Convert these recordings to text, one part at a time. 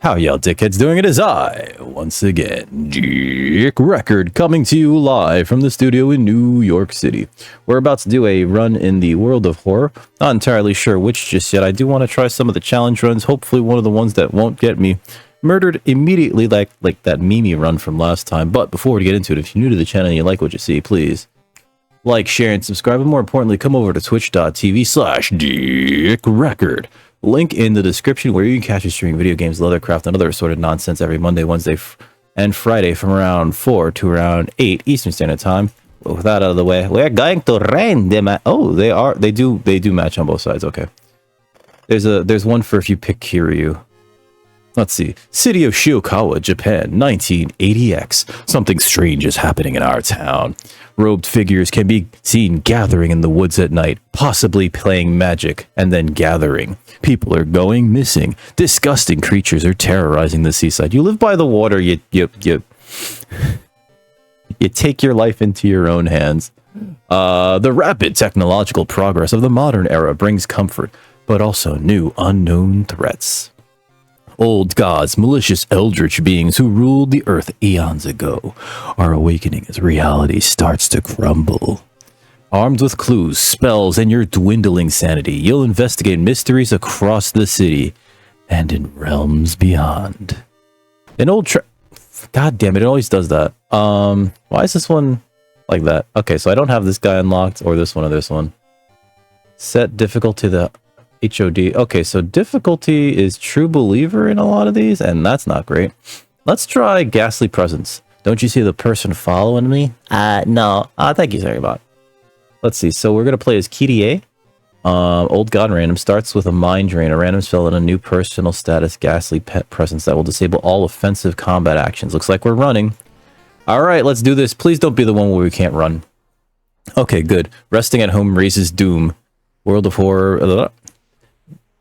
How y'all dickheads doing? It is I, once again, Dick Record, coming to you live from the studio in New York City. We're about to do a run in the world of horror. Not entirely sure which just yet. I do want to try some of the challenge runs, hopefully one of the ones that won't get me murdered immediately like that Mimi run from last time. But before we get into it, if you're new to the channel and you like what you see, please like, share, and subscribe. And more importantly, come over to twitch.tv/DickRecord. Link in the description where you can catch me streaming video games, leathercraft, and other assorted nonsense every Monday, Wednesday, and Friday from around 4 to around 8 Eastern Standard Time. But with that out of the way, we're going to rain them. Oh, they do match on both sides. Okay. There's one for if you pick Kiryu. Let's see. City of Shiokawa, Japan, 1980X. Something strange is happening in our town. Robed figures can be seen gathering in the woods at night, possibly playing magic, and then gathering. People are going missing. Disgusting creatures are terrorizing the seaside. You live by the water, you take your life into your own hands. The rapid technological progress of the modern era brings comfort, but also new unknown threats. Old gods, malicious eldritch beings who ruled the earth eons ago, are awakening as reality starts to crumble. Armed with clues, spells, and your dwindling sanity, you'll investigate mysteries across the city and in realms beyond. An old God damn it, it always does that. Why is this one like that? Okay, so I don't have this guy unlocked, or this one. Set difficulty to HOD. Okay, so difficulty is True Believer in a lot of these, and that's not great. Let's try Ghastly Presence. Don't you see the person following me? No. Thank you, sorry bot. Let's see. So we're gonna play as Kirie. Old God Random starts with a Mind Drain, a random spell, and a new personal status Ghastly Pet Presence that will disable all offensive combat actions. Looks like we're running. All right, let's do this. Please don't be the one where we can't run. Okay, good. Resting at home raises doom. World of Horror.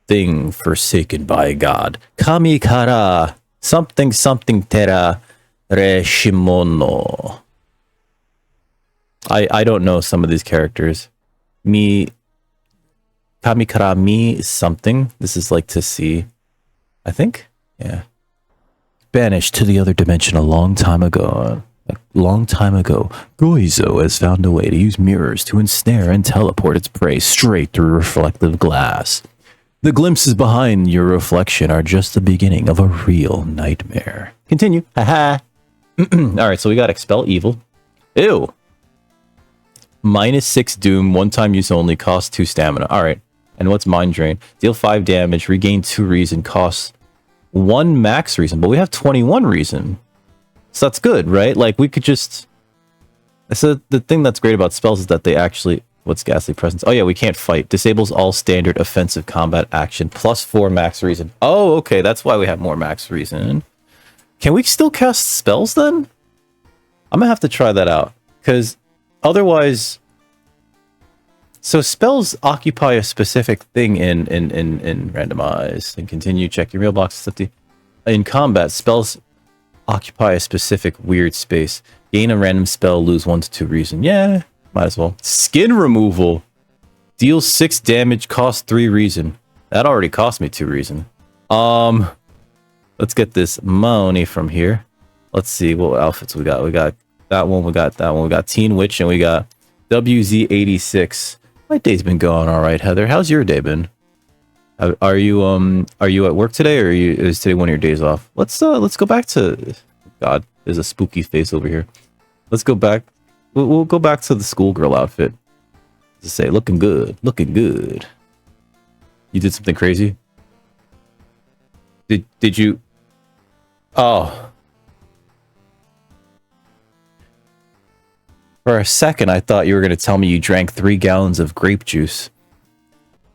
Thing forsaken by God. Kami kara something tera reshimono. I don't know some of these characters. Kami kara mi something. This is like to see. I think? Yeah. Banished to the other dimension a long time ago, Goizo has found a way to use mirrors to ensnare and teleport its prey straight through reflective glass. The glimpses behind your reflection are just the beginning of a real nightmare. Continue. Haha. Alright, so we got Expel Evil. Ew. -6 Doom, one-time use only, costs 2 stamina. Alright. And what's Mind Drain? Deal 5 damage, regain 2 reason, costs 1 max reason. But we have 21 reason. So that's good, right? Like, we could just... So the thing that's great about spells is that they actually... What's Ghastly Presence? Oh yeah, we can't fight. Disables all standard offensive combat action. +4 max reason. Oh, okay. That's why we have more max reason. Can we still cast spells then? I'm gonna have to try that out. Because otherwise... So spells occupy a specific thing in randomize. And continue. Check your mailbox. In combat, spells occupy a specific weird space. Gain a random spell, lose 1 to 2 reason. Yeah. Might as well. Skin removal. Deals 6 damage, costs 3 reason. That already cost me 2 reason. Let's get this money from here. Let's see what outfits we got. We got that one, we got that one. We got Teen Witch, and we got WZ86. My day's been going alright, Heather. How's your day been? Are you at work today, or is today one of your days off? Let's go back to... God, there's a spooky face over here. Let's go back. We'll go back to the schoolgirl outfit. To say, looking good, looking good. You did something crazy? Did you? Oh. For a second, I thought you were going to tell me you drank 3 gallons of grape juice.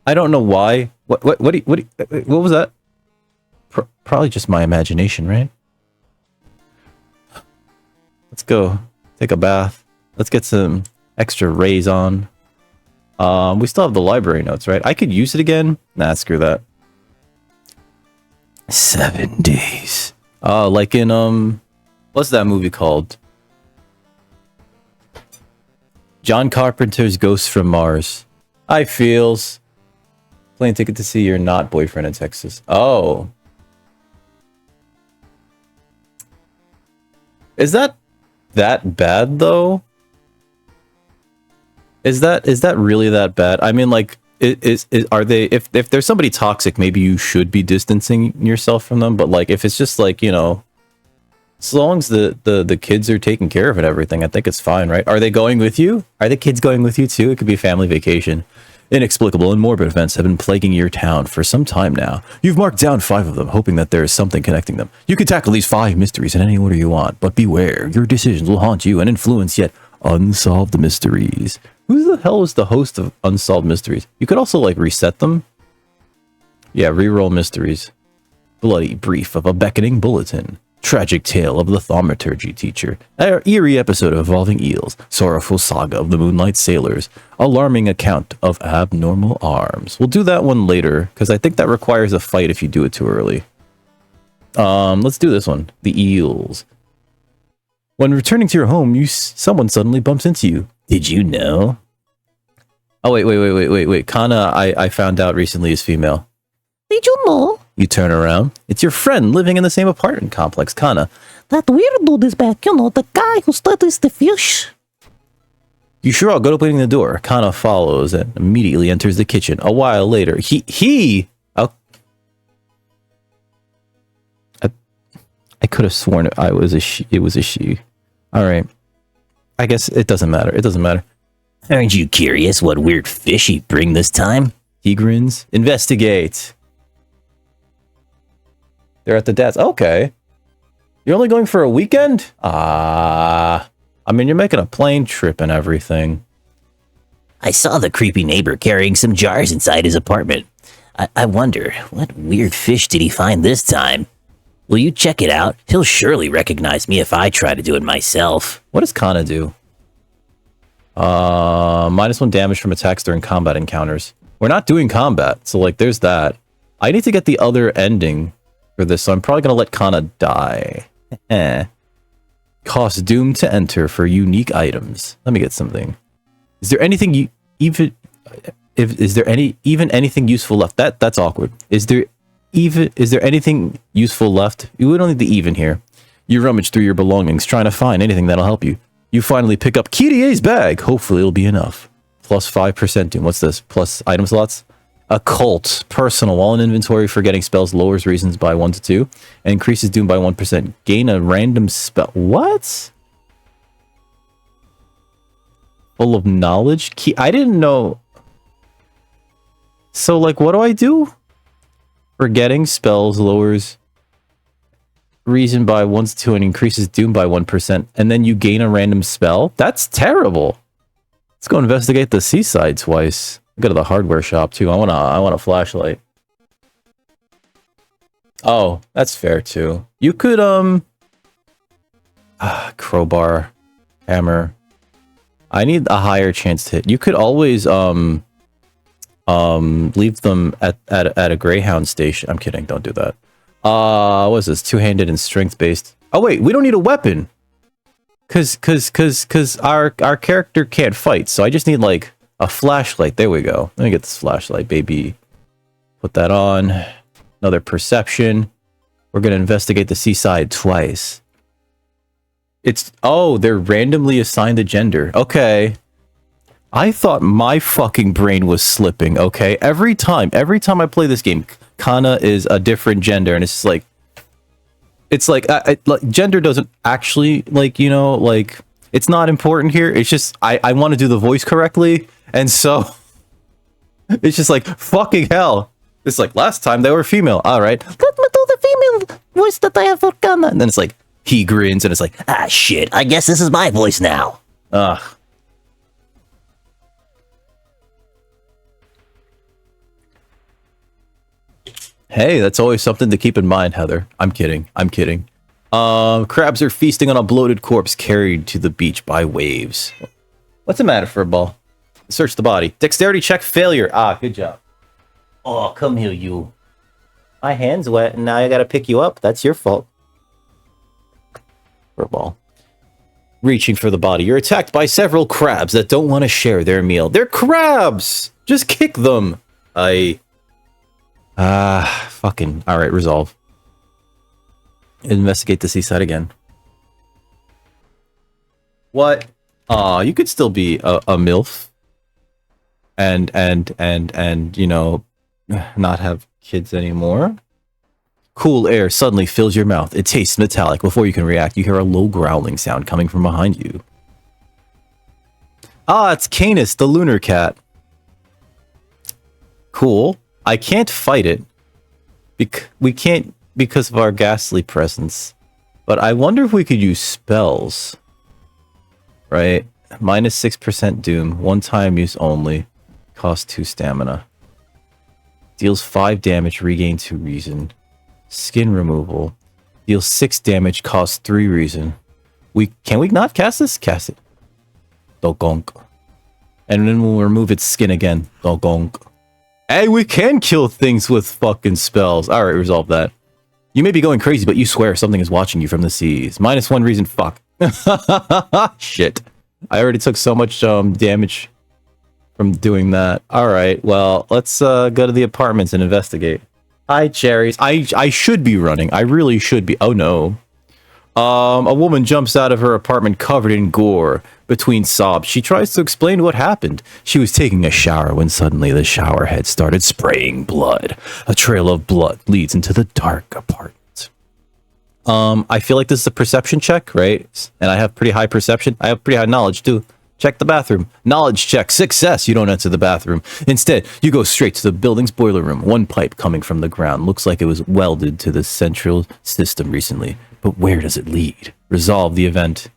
I don't know why. What was that? Probably just my imagination, right? Let's go take a bath. Let's get some extra rays on. We still have the library notes, right? I could use it again. Nah, screw that. 7 days. Like in, what's that movie called? John Carpenter's Ghost from Mars. Hi, Feels. Plane ticket to see your not boyfriend in Texas. Oh. Is that bad though? Is that really that bad? I mean, like, are they, if there's somebody toxic, maybe you should be distancing yourself from them. But like, if it's just like, you know, as long as the kids are taken care of and everything, I think it's fine, right? Are they going with you? Are the kids going with you too? It could be a family vacation. Inexplicable and morbid events have been plaguing your town for some time now. You've marked down 5 of them, hoping that there is something connecting them. You can tackle these 5 mysteries in any order you want, but beware, your decisions will haunt you and influence yet unsolved mysteries. Who the hell is the host of Unsolved Mysteries? You could also, like, reset them. Yeah, reroll mysteries. Bloody brief of a beckoning bulletin. Tragic tale of the thaumaturgy teacher. Our eerie episode of evolving eels. Sorrowful saga of the moonlight sailors. Alarming account of abnormal arms. We'll do that one later, because I think that requires a fight if you do it too early. Let's do this one. The eels. When returning to your home, someone suddenly bumps into you. Did you know? Oh, wait. Kana, I found out recently is female. Did you know? You turn around. It's your friend living in the same apartment complex, Kana. That weird dude is back, you know, the guy who studies the fish. You sure are good opening the door. Kana follows and immediately enters the kitchen. A while later, I could have sworn it was a she. All right. I guess it doesn't matter. It doesn't matter. Aren't you curious what weird fish he'd bring this time? He grins. Investigate. They're at the desk. Okay. You're only going for a weekend? I mean, you're making a plane trip and everything. I saw the creepy neighbor carrying some jars inside his apartment. I wonder, what weird fish did he find this time? Will you check it out? He'll surely recognize me if I try to do it myself. What does Kana do? -1 damage from attacks during combat encounters. We're not doing combat, so like there's that. I need to get the other ending for this, so I'm probably gonna let Kana die. Cost doomed to enter for unique items. Let me get something. Is there anything anything useful left? That's awkward. Is there anything useful left? We don't need the even here. You rummage through your belongings, trying to find anything that'll help you. You finally pick up Kirie's bag. Hopefully it'll be enough. Plus 5% doom. What's this? Plus item slots? Occult. Personal. While in inventory, forgetting spells lowers reasons by 1 to 2 and increases doom by 1%. Gain a random spell. What? Full of knowledge? I didn't know. So, like, what do I do? Forgetting spells lowers reason by 1 to 2 and increases doom by 1%. And then you gain a random spell? That's terrible. Let's go investigate the seaside twice. Go to the hardware shop too. I want a flashlight. Oh, that's fair too. You could crowbar, hammer. I need a higher chance to hit. You could always leave them at a Greyhound station. I'm kidding. Don't do that. What is this? Two-handed and strength-based. Oh wait, we don't need a weapon. Cause our character can't fight, so I just need like a flashlight. There we go. Let me get this flashlight, baby. Put that on. Another perception. We're gonna investigate the seaside twice. They're randomly assigned a gender. Okay. I thought my fucking brain was slipping, okay? Every time I play this game, Kana is a different gender, and it's like gender doesn't actually, like, you know, like, it's not important here. It's just, I want to do the voice correctly, and so, it's just like, fucking hell. It's like, last time they were female. All right, let me do the female voice that I have for Kana. And then it's like, he grins, and it's like, ah, shit, I guess this is my voice now. Ugh. Hey, that's always something to keep in mind, Heather. I'm kidding. Crabs are feasting on a bloated corpse carried to the beach by waves. What's the matter, Furball? Search the body. Dexterity check failure. Ah, good job. Oh, come here, you. My hand's wet, and now I gotta pick you up. That's your fault. Furball. Reaching for the body. You're attacked by several crabs that don't want to share their meal. They're crabs! Just kick them. Fucking. Alright, resolve. Investigate the seaside again. What? You could still be a MILF. And, you know, not have kids anymore. Cool air suddenly fills your mouth. It tastes metallic. Before you can react, you hear a low growling sound coming from behind you. Ah, it's Canis, the lunar cat. Cool. I can't fight it. We can't because of our ghastly presence. But I wonder if we could use spells. Right? Minus 6% doom. One time use only. Cost 2 stamina. Deals 5 damage, regain 2 reason. Skin removal. Deals 6 damage, costs 3 reason. Can we not cast this? Cast it. Dogonk. And then we'll remove its skin again. Dogonk. Hey, we can kill things with fucking spells. Alright, resolve that. You may be going crazy, but you swear something is watching you from the seas. Minus 1 reason, fuck. Shit. I already took so much damage from doing that. Alright, well, let's go to the apartments and investigate. Hi, cherries. I should be running. I really should be. Oh, no. A woman jumps out of her apartment covered in gore. Between sobs, she tries to explain what happened. She was taking a shower when suddenly the shower head started spraying blood. A trail of blood leads into the dark apartment. I feel like this is a perception check, right? And I have pretty high perception. I have pretty high knowledge, too. Check the bathroom. Knowledge check. Success. You don't enter the bathroom. Instead, you go straight to the building's boiler room. One pipe coming from the ground. Looks like it was welded to the central system recently. But where does it lead? Resolve the event.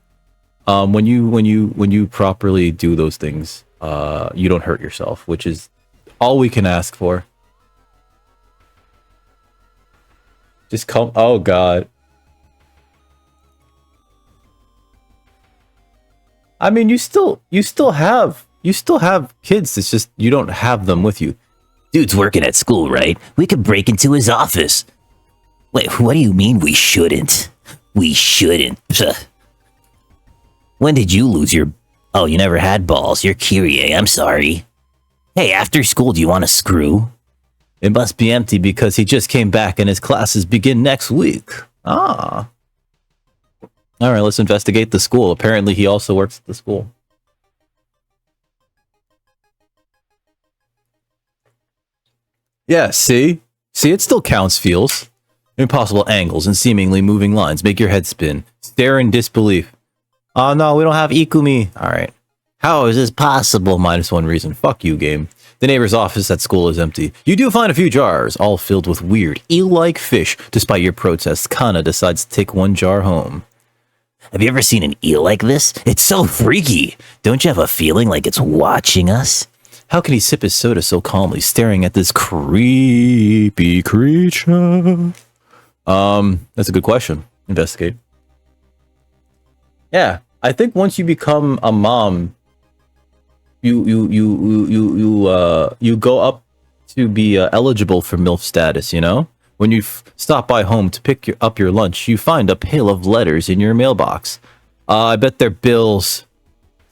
When you properly do those things, you don't hurt yourself, which is all we can ask for. Just come. Oh God. I mean, you still have kids. It's just you don't have them with you. Dude's working at school, right? We could break into his office. Wait, what do you mean we shouldn't? We shouldn't. When did you lose your... Oh, you never had balls. You're Kyrie. I'm sorry. Hey, after school, do you want to screw? It must be empty because he just came back and his classes begin next week. Ah. All right, let's investigate the school. Apparently, he also works at the school. Yeah, see? See, it still counts, feels. Impossible angles and seemingly moving lines make your head spin. Stare in disbelief. Oh no, we don't have Ikumi. Alright. How is this possible? Minus 1 reason. Fuck you, game. The neighbor's office at school is empty. You do find a few jars, all filled with weird, eel-like fish. Despite your protests, Kana decides to take 1 jar home. Have you ever seen an eel like this? It's so freaky. Don't you have a feeling like it's watching us? How can he sip his soda so calmly, staring at this creepy creature? That's a good question. Investigate. Yeah, I think once you become a mom, you go up to be eligible for MILF status, you know? When you stop by home to pick up your lunch, you find a pail of letters in your mailbox. I bet they're bills.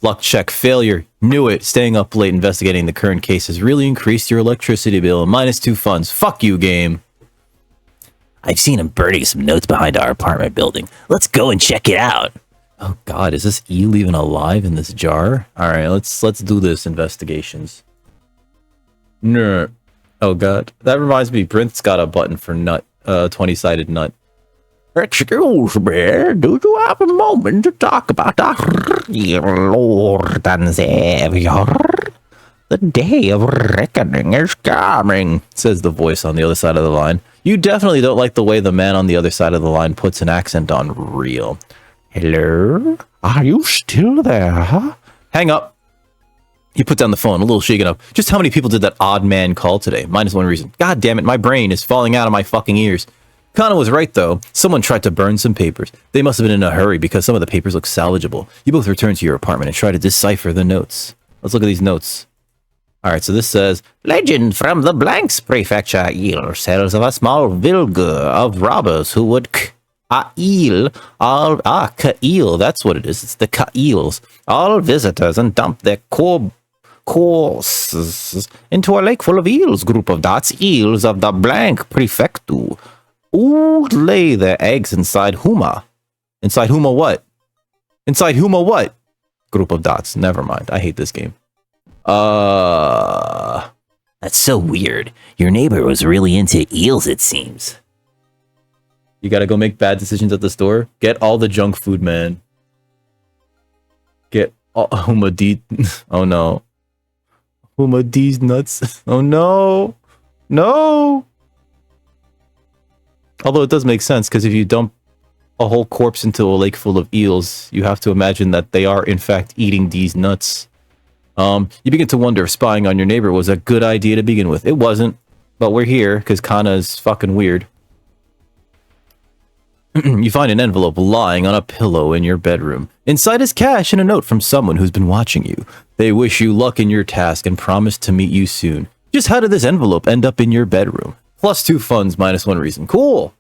Luck check, failure. Knew it. Staying up late investigating the current case has really increased your electricity bill. Minus 2 funds. Fuck you, game. I've seen him burning some notes behind our apartment building. Let's go and check it out. Oh God, is this eel even alive in this jar? All right, let's do this investigations. No. Oh God, that reminds me. Brent's got a button for nut. 20-sided nut. Excuse me, do you have a moment to talk about our Lord and Savior? The day of reckoning is coming, says the voice on the other side of the line. You definitely don't like the way the man on the other side of the line puts an accent on real. Hello? Are you still there? Hang up. He put down the phone, a little shaken up. Just how many people did that odd man call today? Minus 1 reason. God damn it, my brain is falling out of my fucking ears. Kana was right, though. Someone tried to burn some papers. They must have been in a hurry because some of the papers look salvageable. You both return to your apartment and try to decipher the notes. Let's look at these notes. Alright, so this says, Legend from the Blanks Prefecture Eel tells of a small village of robbers who would Ka'eel, Ka'eel, that's what it is. It's the Ka'eels. All visitors and dump their corpses into a lake full of eels. Group of dots, eels of the Blank Prefecture. Would lay their eggs inside Huma. Inside Huma what? Inside Huma what? group of dots. Never mind. I hate this game. That's so weird. Your neighbor was really into eels, it seems. You gotta go make bad decisions at the store. Get all the junk food, man. Get all oh no. D's nuts. Oh no. No. Although it does make sense, because if you dump a whole corpse into a lake full of eels, you have to imagine that they are in fact eating these nuts. You begin to wonder if spying on your neighbor was a good idea to begin with. It wasn't, but we're here because Kana is fucking weird. You find an envelope lying on a pillow in your bedroom. Inside is cash and a note from someone who's been watching you. They wish you luck in your task and promise to meet you soon. Just how did this envelope end up in your bedroom? +2 funds, -1 reason. Cool.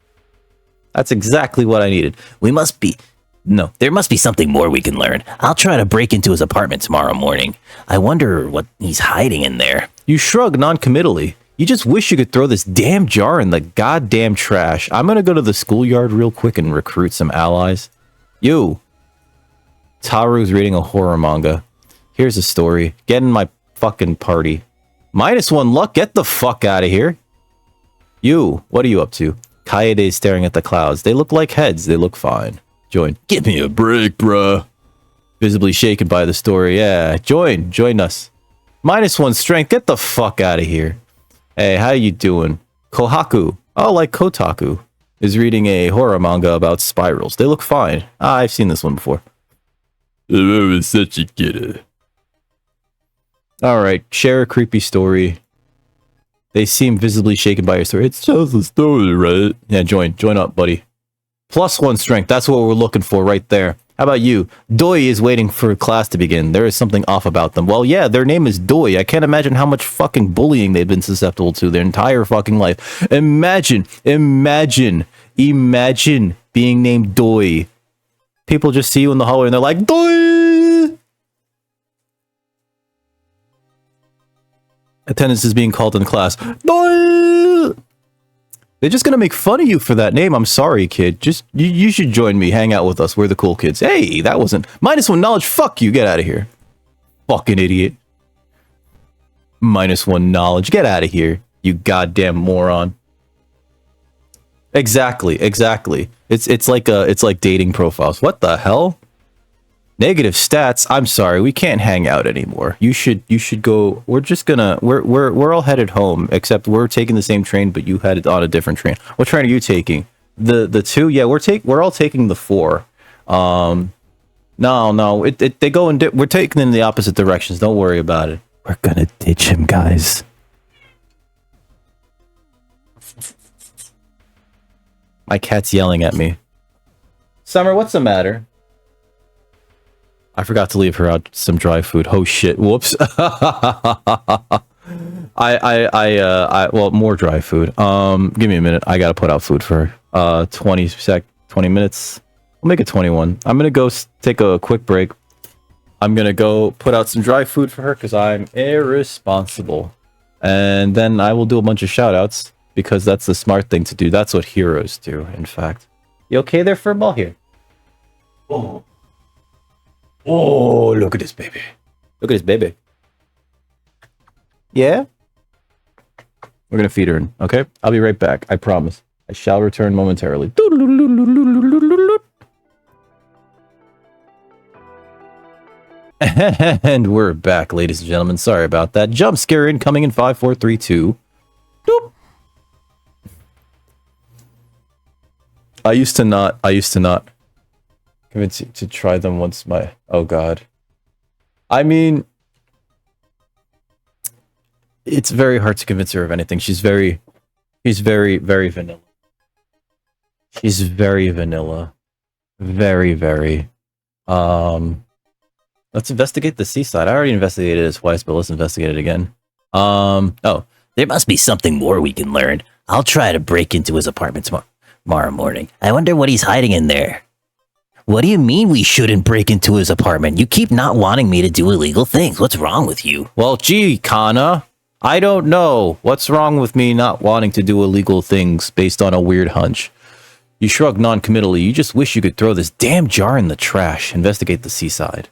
That's exactly what I needed. There must be something more we can learn. I'll try to break into his apartment tomorrow morning. I wonder what he's hiding in there. You shrug non-committally. You just wish you could throw this damn jar in the goddamn trash. I'm gonna go to the schoolyard real quick and recruit some allies. You. Taru's reading a horror manga. Here's a story. Get in my fucking party. -1 luck. Get the fuck out of here. You. What are you up to? Kaede's staring at the clouds. They look like heads. They look fine. Join. Give me a break, bruh. Visibly shaken by the story. Yeah, join us. -1 strength. Get the fuck out of here. Hey, how you doing? Kohaku. Oh, like Kotaku. Is reading a horror manga about spirals. They look fine. I've seen this one before. Such a kid. Alright, share a creepy story. They seem visibly shaken by your story. It tells the story, right? Yeah, join up, buddy. +1 strength. That's what we're looking for right there. How about you? Doi is waiting for class to begin. There is something off about them. Well, yeah, their name is Doi. I can't imagine how much fucking bullying they've been susceptible to their entire fucking life. Imagine being named Doi. People just see you in the hallway and they're like, Doi! Attendance is being called in class. Doi! They're just gonna make fun of you for that name. I'm sorry, kid. Just, you should join me. Hang out with us. We're the cool kids. Hey, that wasn't... -1 knowledge. Fuck you. Get out of here. Fucking idiot. -1 knowledge. Get out of here. You goddamn moron. Exactly. It's like dating profiles. What the hell? Negative stats. I'm sorry, we can't hang out anymore. You should go. We're all headed home, except we're taking the same train, but you headed on a different train. What train are you taking? The 2? Yeah, we're all taking the 4. No, they go in. We're taking in the opposite directions. Don't worry about it. We're gonna ditch him, guys. My cat's yelling at me. Summer, what's the matter? I forgot to leave her out some dry food. Oh shit! Whoops. Well, more dry food. Give me a minute. I gotta put out food for 20 minutes. We'll make it 21. I'm gonna go take a quick break. I'm gonna go put out some dry food for her because I'm irresponsible. And then I will do a bunch of shout outs because that's the smart thing to do. That's what heroes do, in fact. You okay there, Furball? Here. Oh, look at this baby. Look at this baby. Yeah? We're gonna feed her in, okay? I'll be right back. I promise. I shall return momentarily. And we're back, ladies and gentlemen. Sorry about that. Jump scare incoming in 5, 4, 3, 2. Doop. I used to not convince you to try them once oh god. I mean, it's very hard to convince her of anything. She's very vanilla. She's very vanilla. Very. Let's investigate the seaside. I already investigated it twice, but let's investigate it again. Oh. There must be something more we can learn. I'll try to break into his apartment tomorrow morning. I wonder what he's hiding in there. What do you mean we shouldn't break into his apartment? You keep not wanting me to do illegal things. What's wrong with you? Well, gee, Kana. I don't know. What's wrong with me not wanting to do illegal things based on a weird hunch? You shrug non-committally. You just wish you could throw this damn jar in the trash. Investigate the seaside.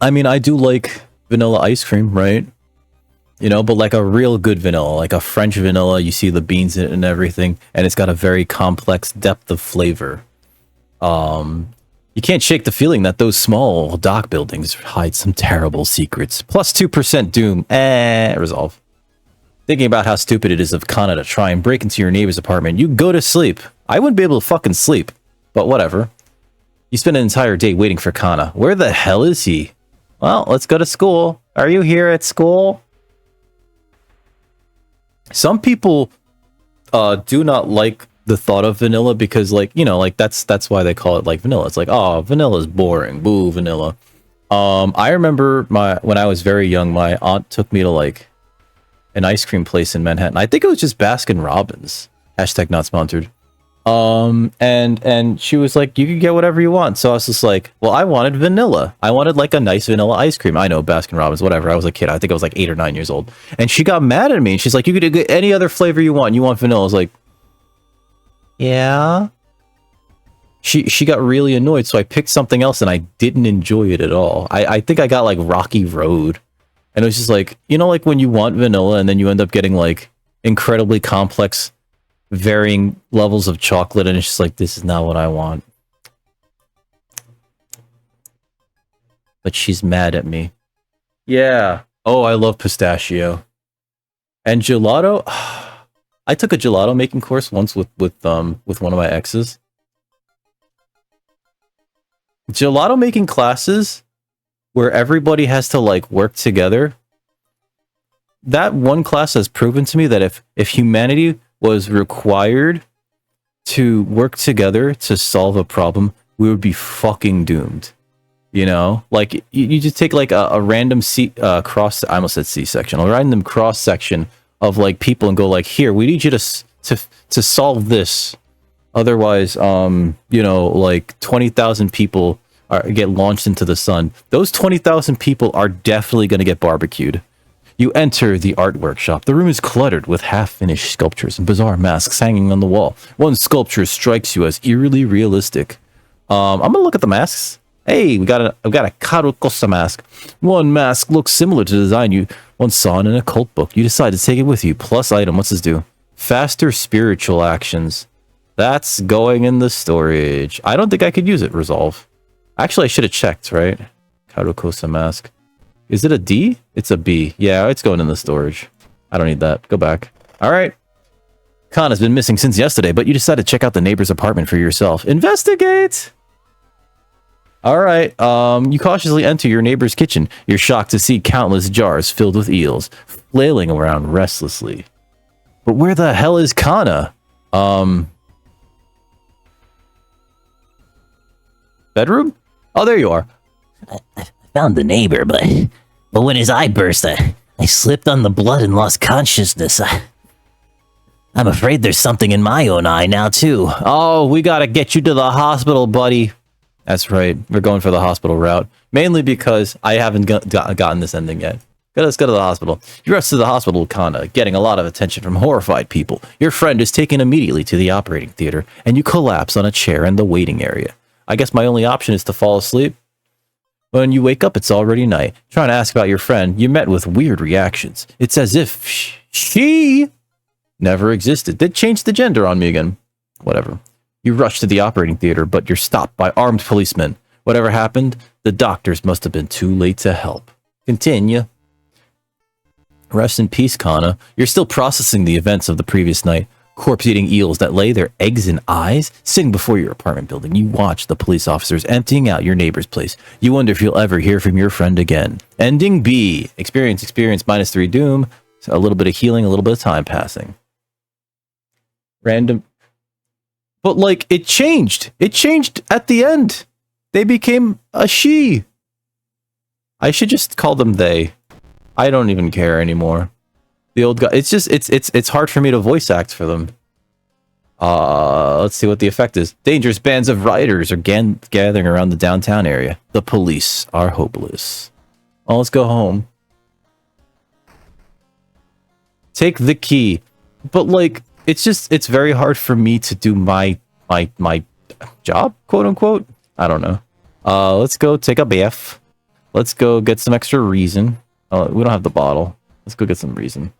I mean, I do like vanilla ice cream, right? You know, but like a real good vanilla, like a French vanilla, you see the beans in it and everything, and it's got a very complex depth of flavor. You can't shake the feeling that those small dock buildings hide some terrible secrets. Plus 2% doom. Resolve. Thinking about how stupid it is of Kana to try and break into your neighbor's apartment, you go to sleep. I wouldn't be able to fucking sleep, but whatever. You spend an entire day waiting for Kana. Where the hell is he? Well, let's go to school. Are you here at school? Some people do not like the thought of vanilla because, like, you know, like that's why they call it like vanilla. It's like, oh, vanilla's boring. Boo, vanilla. I remember when I was very young, my aunt took me to like an ice cream place in Manhattan. I think it was just Baskin Robbins. Hashtag not sponsored. And she was like, you can get whatever you want. So I was just like, well, I wanted vanilla. I wanted like a nice vanilla ice cream. I know, Baskin Robbins, whatever. I was a kid. I think I was like 8 or 9 years old. And she got mad at me. And she's like, you could get any other flavor you want. You want vanilla. I was like, yeah. She got really annoyed. So I picked something else and I didn't enjoy it at all. I think I got like Rocky Road. And it was just like, you know, like when you want vanilla and then you end up getting like incredibly complex varying levels of chocolate, and it's just like, this is not what I want. But she's mad at me. Yeah. Oh, I love pistachio. And gelato. I took a gelato making course once with one of my exes. Gelato making classes where everybody has to like work together. That one class has proven to me that if humanity was required to work together to solve a problem, we would be fucking doomed. You know, like you just take like a random cross. I almost said C-section. A random cross section of like people and go like, here, we need you to solve this. Otherwise, you know, like 20,000 people get launched into the sun. Those 20,000 people are definitely going to get barbecued. You enter the art workshop. The room is cluttered with half-finished sculptures and bizarre masks hanging on the wall. One sculpture strikes you as eerily realistic. I'm gonna look at the masks. Hey, I've got a Karukosa mask. One mask looks similar to the design you once saw in an occult book. You decide to take it with you. Plus item, what's this do? Faster spiritual actions. That's going in the storage. I don't think I could use it. Resolve. Actually, I should have checked, right? Karukosa mask. Is it a D? It's a B. Yeah, it's going in the storage. I don't need that. Go back. All right. Khan has been missing since yesterday, but you decide to check out the neighbor's apartment for yourself. Investigate! All right. You cautiously enter your neighbor's kitchen. You're shocked to see countless jars filled with eels, flailing around restlessly. But where the hell is Kana? Bedroom? Oh, there you are. I found the neighbor, but when his eye burst, I slipped on the blood and lost consciousness. I'm afraid there's something in my own eye now, too. Oh, we gotta get you to the hospital, buddy. That's right. We're going for the hospital route. Mainly because I haven't gotten this ending yet. Let's go to the hospital. You rush to the hospital, Kana, getting a lot of attention from horrified people. Your friend is taken immediately to the operating theater, and you collapse on a chair in the waiting area. I guess my only option is to fall asleep. When you wake up, it's already night. Trying to ask about your friend, you're met with weird reactions. It's as if she never existed. They changed the gender on me again. Whatever. You rush to the operating theater, but you're stopped by armed policemen. Whatever happened, the doctors must have been too late to help. Continue. Rest in peace, Kana. You're still processing the events of the previous night. Corpse-eating eels that lay their eggs in eyes? Sitting before your apartment building, you watch the police officers emptying out your neighbor's place. You wonder if you'll ever hear from your friend again. Ending B. Experience, -3 doom. A little bit of healing, a little bit of time passing. Random. But, like, it changed. It changed at the end. They became a she. I should just call them they. I don't even care anymore. The old guy. It's just, it's hard for me to voice act for them. Let's see what the effect is. Dangerous bands of rioters are gathering around the downtown area. The police are hopeless. Well, let's go home. Take the key. But, like, it's very hard for me to do my job, quote unquote. I don't know. Let's go take a bath. Let's go get some extra reason. Oh, we don't have the bottle. Let's go get some reason.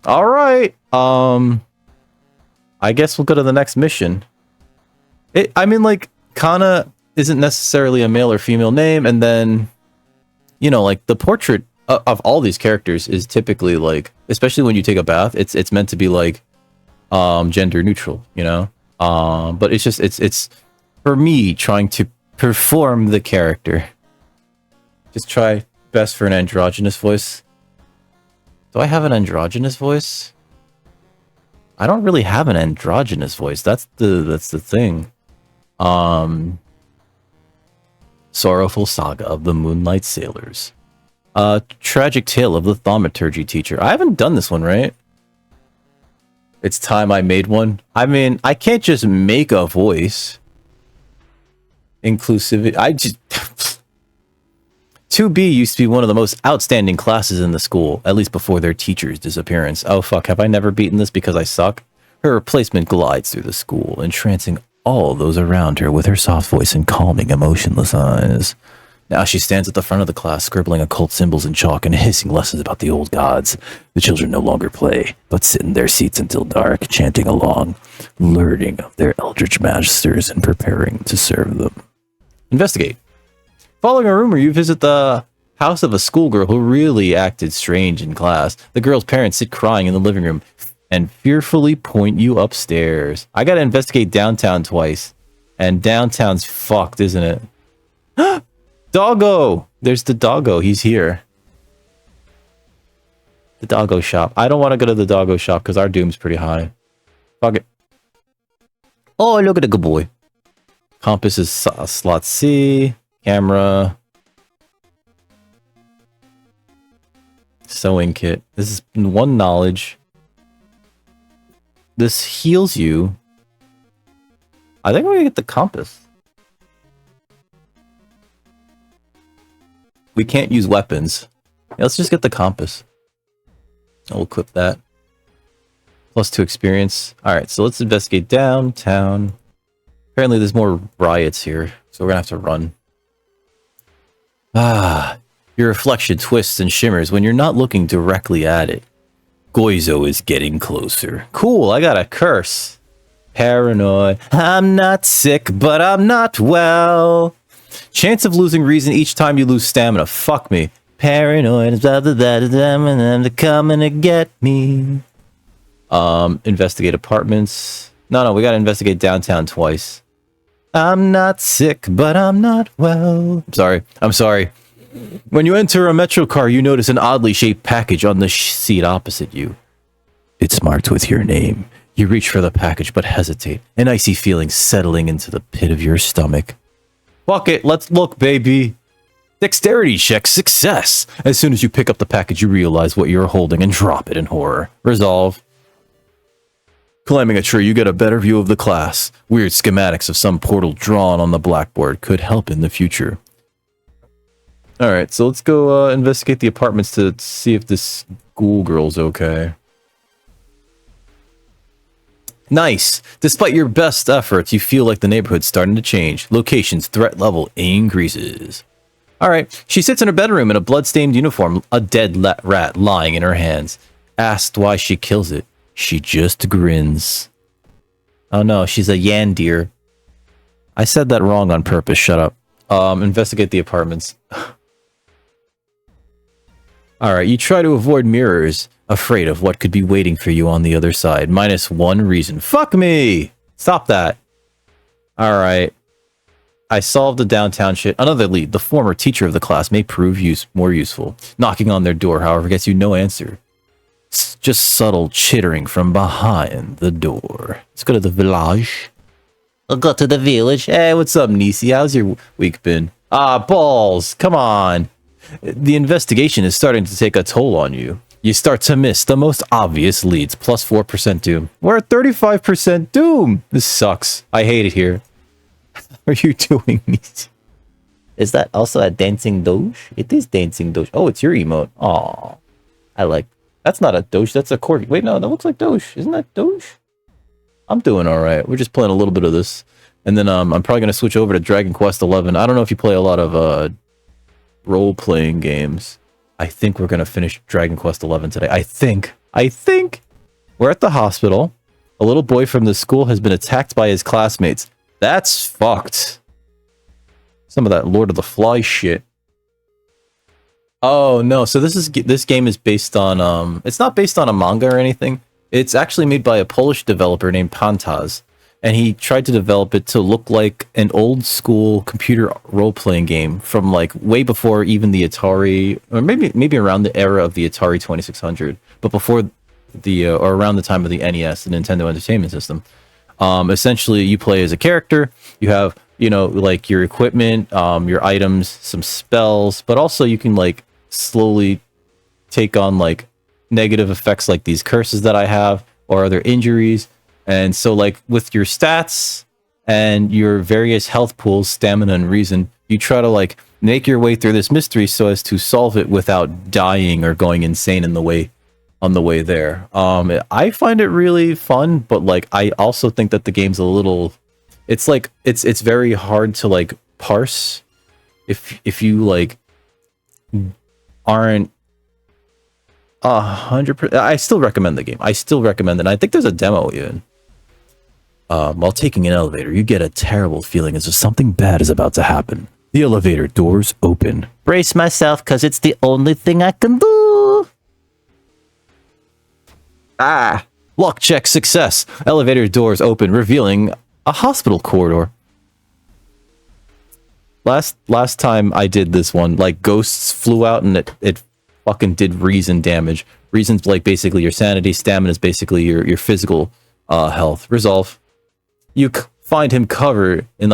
All right. I guess we'll go to the next mission. I mean, like, Kana isn't necessarily a male or female name, and then, you know, like, the portrait of all these characters is typically, like, especially when you take a bath, it's meant to be, like, gender neutral, you know? But it's just, it's for me trying to perform the character. Just try best for an androgynous voice. Do I have an androgynous voice? I don't really have an androgynous voice. That's the thing. Sorrowful Saga of the Moonlight Sailors. Tragic Tale of the Thaumaturgy Teacher. I haven't done this one, right? It's time I made one. I mean, I can't just make a voice. Inclusivity. 2B used to be one of the most outstanding classes in the school, at least before their teacher's disappearance. Oh fuck, have I never beaten this because I suck? Her replacement glides through the school, entrancing all those around her with her soft voice and calming, emotionless eyes. Now she stands at the front of the class, scribbling occult symbols in chalk and hissing lessons about the old gods. The children no longer play, but sit in their seats until dark, chanting along, learning of their eldritch masters and preparing to serve them. Investigate. Following a rumor, you visit the house of a schoolgirl who really acted strange in class. The girl's parents sit crying in the living room and fearfully point you upstairs. I gotta investigate downtown twice. And downtown's fucked, isn't it? Doggo! There's the doggo. He's here. The doggo shop. I don't want to go to the doggo shop because our doom's pretty high. Fuck it. Oh, look at the good boy. Compass is slot C. Camera. Sewing kit. This is one knowledge. This heals you. I think we're gonna get the compass. We can't use weapons. Yeah, let's just get the compass. I'll equip that. +2 experience. Alright, so let's investigate downtown. Apparently there's more riots here, so we're gonna have to run. Ah, your reflection twists and shimmers when you're not looking directly at it. Goizo is getting closer. Cool, I got a curse. Paranoid. I'm not sick, but I'm not well. Chance of losing reason each time you lose stamina. Fuck me. Paranoid. They're coming to get me. Investigate apartments. No, we gotta investigate downtown twice. I'm not sick, but I'm not well. I'm sorry. When you enter a metro car, you notice an oddly shaped package on the seat opposite you. It's marked with your name. You reach for the package, but hesitate. An icy feeling settling into the pit of your stomach. Fuck it, let's look, baby. Dexterity check success. As soon as you pick up the package, you realize what you're holding and drop it in horror. Resolve. Climbing a tree, you get a better view of the class. Weird schematics of some portal drawn on the blackboard could help in the future. Alright, so let's go investigate the apartments to see if this schoolgirl's okay. Nice! Despite your best efforts, you feel like the neighborhood's starting to change. Location's threat level increases. Alright, she sits in her bedroom in a blood-stained uniform, a dead rat lying in her hands. Asked why she kills it, she just grins. Oh no, she's a yandeer. I said that wrong on purpose, shut up. Investigate the apartments. Alright, you try to avoid mirrors, afraid of what could be waiting for you on the other side. -1 reason. Fuck me! Stop that. Alright. I solved the downtown shit. Another lead. The former teacher of the class may prove more useful. Knocking on their door, however, gets you no answer. Just subtle chittering from behind the door. Let's go to the village. I'll go to the village. Hey, what's up, Nisi? How's your week been? Ah, balls! Come on! The investigation is starting to take a toll on you. You start to miss the most obvious leads. +4% doom. We're at 35% doom! This sucks. I hate it here. What are you doing, Nisi? Is that also a dancing doge? It is dancing doge. Oh, it's your emote. Aw. I like. That's not a doge, that's a corgi. Wait, no, that looks like doge. Isn't that doge? I'm doing alright. We're just playing a little bit of this. And then I'm probably going to switch over to Dragon Quest 11. I don't know if you play a lot of role-playing games. I think we're gonna finish Dragon Quest XI today. I think. We're at the hospital. A little boy from the school has been attacked by his classmates. That's fucked. Some of that Lord of the Flies shit. Oh no, so this game is based on it's not based on a manga or anything. It's actually made by a Polish developer named Pantaz, and he tried to develop it to look like an old school computer role-playing game from like way before even the Atari, or maybe around the era of the Atari 2600, but before the or around the time of the NES, the Nintendo Entertainment System. Essentially, you play as a character. You have, you know, like your equipment, your items, some spells, but also you can like slowly take on like negative effects like these curses that I have or other injuries. And so like with your stats and your various health pools, stamina and reason, you try to like make your way through this mystery so as to solve it without dying or going insane in the way on the way there. I find it really fun, but like I also think that the game's a little, it's like it's very hard to like parse if you like aren't 100%. I still recommend the game. I still recommend it. I think there's a demo even. While taking an elevator, you get a terrible feeling as if something bad is about to happen. The elevator doors open. Brace myself, cause it's the only thing I can do. Lock check success. Elevator doors open, revealing a hospital corridor. Last time I did this one, like ghosts flew out and it fucking did reason damage. Reason's like basically your sanity, stamina is basically your physical health. Resolve. You find him covered in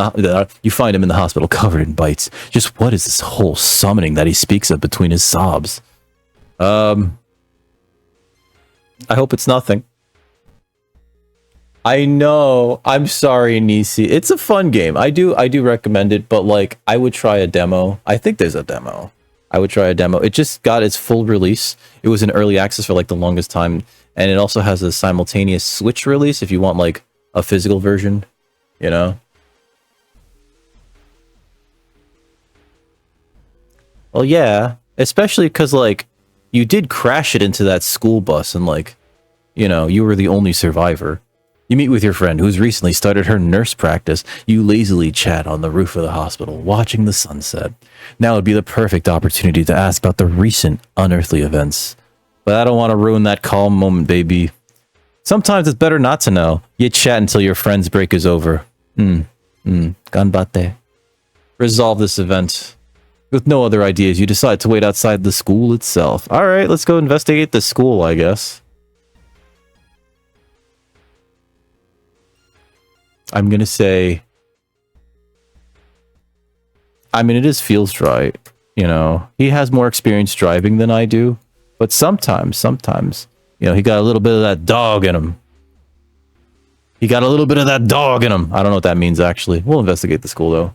you find him in the hospital covered in bites. Just what is this whole summoning that he speaks of between his sobs? I hope it's nothing. I know. I'm sorry, Nisi. It's a fun game. I do recommend it, but like I would try a demo. I think there's a demo. I would try a demo. It just got its full release. It was in early access for like the longest time, and it also has a simultaneous Switch release if you want like a physical version, you know? Well, yeah, especially because like you did crash it into that school bus and like, you know, you were the only survivor. You meet with your friend who's recently started her nurse practice. You lazily chat on the roof of the hospital, watching the sunset. Now would be the perfect opportunity to ask about the recent unearthly events. But I don't want to ruin that calm moment, baby. Sometimes it's better not to know. You chat until your friend's break is over. Ganbate. Resolve this event. With no other ideas, you decide to wait outside the school itself. Alright, let's go investigate the school, I guess. I'm gonna say, I mean, it just feels right, you know. He has more experience driving than I do, but sometimes, you know, he got a little bit of that dog in him. I don't know what that means, actually. We'll investigate the school, though.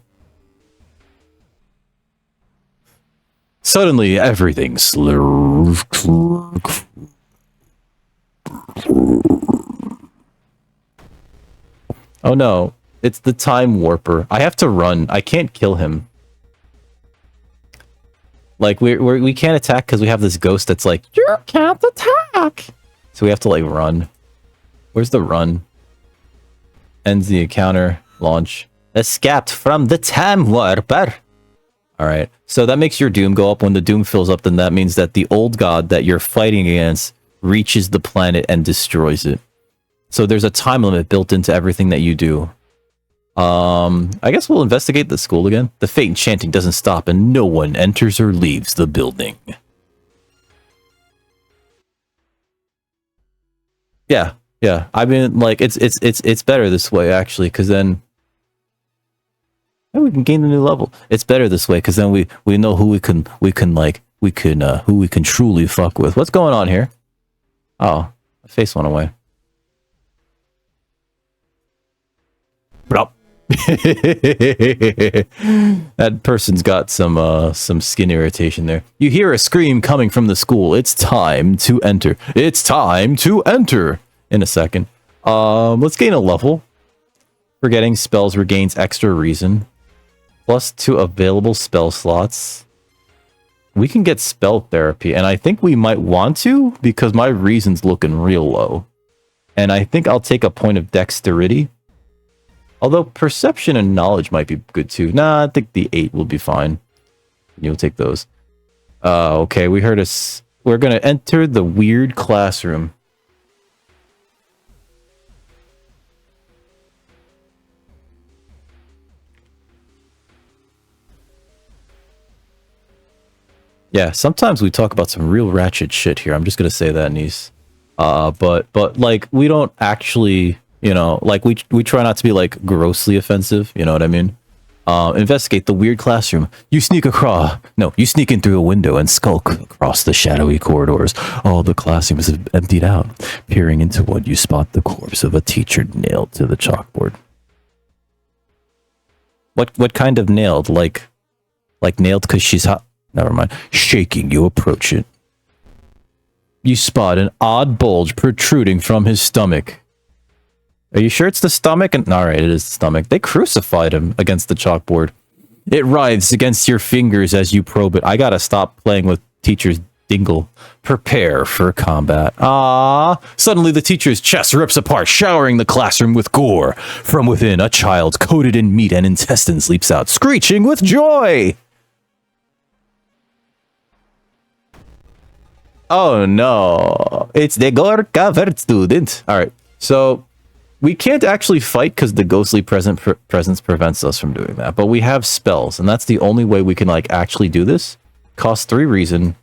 Suddenly, everything slurs. Oh no, it's the time warper. I have to run. I can't kill him. Like we can't attack because we have this ghost that's like, you can't attack. So we have to like run. Where's the run? Ends the encounter. Launch. Escaped from the time warper. Alright, so that makes your doom go up. When the doom fills up, then that means that the old god that you're fighting against reaches the planet and destroys it. So there's a time limit built into everything that you do. I guess we'll investigate the school again. The fate chanting doesn't stop and no one enters or leaves the building. Yeah. I mean, like, it's better this way, actually, because then we can gain the new level. It's better this way, because then we know who we can who we can truly fuck with. What's going on here? Oh, my face went away. That person's got some skin irritation there. You hear a scream coming from the school. It's time to enter. It's time to enter. In a second. Let's gain a level. Forgetting spells regains extra reason. +2 available spell slots. we can get spell therapy, and I think we might want to because my reason's looking real low. And I think I'll take a point of dexterity. Although perception and knowledge might be good too. Nah, I think the 8 will be fine. You'll take those. Okay, we heard us. We're gonna enter the weird classroom. Yeah, sometimes we talk about some real ratchet shit here. I'm just gonna say that, niece. But like we don't actually, you know, like we try not to be like grossly offensive. You know what I mean? Investigate the weird classroom. You sneak in through a window and skulk across the shadowy corridors. All the classrooms have emptied out. Peering into one, you spot the corpse of a teacher nailed to the chalkboard. What kind of nailed? Like nailed because she's hot? Never mind. Shaking, you approach it. You spot an odd bulge protruding from his stomach. Are you sure it's the stomach? And all right, it is the stomach. They crucified him against the chalkboard. It writhes against your fingers as you probe it. I gotta stop playing with teacher's dingle. Prepare for combat. Ah! Suddenly the teacher's chest rips apart, showering the classroom with gore. From within, a child coated in meat and intestines leaps out, screeching with joy. Oh no, it's the gore-covered student. All right, so we can't actually fight because the ghostly presence prevents us from doing that. But we have spells, and that's the only way we can like actually do this. Costs 3 reason.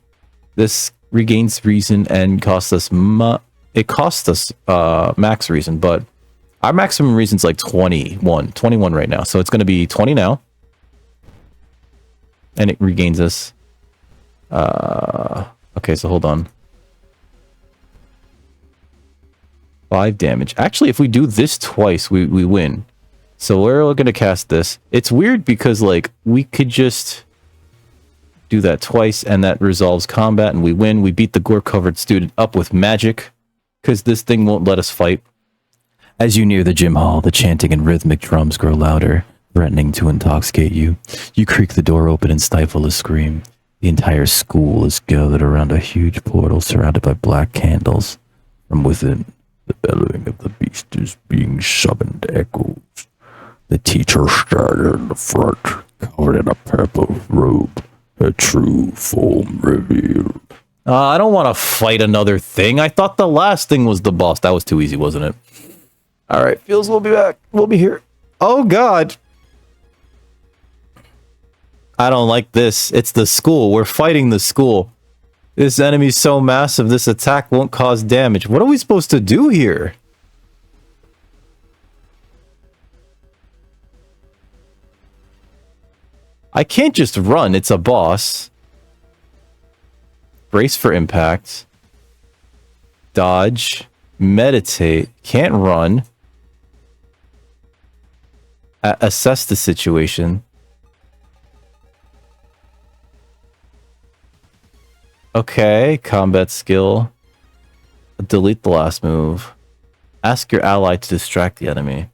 This regains reason and costs us it costs us max reason, but our maximum reason's like 21 right now. So it's going to be 20 now, and it regains us. Okay, so hold on. 5 damage. Actually, if we do this twice, we win. So we're going to cast this. It's weird because, like, we could just do that twice, and that resolves combat, and we win. We beat the gore-covered student up with magic, because this thing won't let us fight. As you near the gym hall, the chanting and rhythmic drums grow louder, threatening to intoxicate you. You creak the door open and stifle a scream. The entire school is gathered around a huge portal surrounded by black candles. From within, the bellowing of the beast is being summoned echoes. The teacher stands in the front, covered in a purple robe, her true form revealed. I don't want to fight another thing. I thought the last thing was the boss. That was too easy, wasn't it? All right, feels we'll be back. We'll be here. Oh, God. I don't like this. It's the school. We're fighting the school. This enemy's so massive, this attack won't cause damage. What are we supposed to do here? I can't just run. It's a boss. Brace for impact. Dodge. Meditate. Can't run. Assess the situation. Okay, combat skill. Delete the last move. Ask your ally to distract the enemy.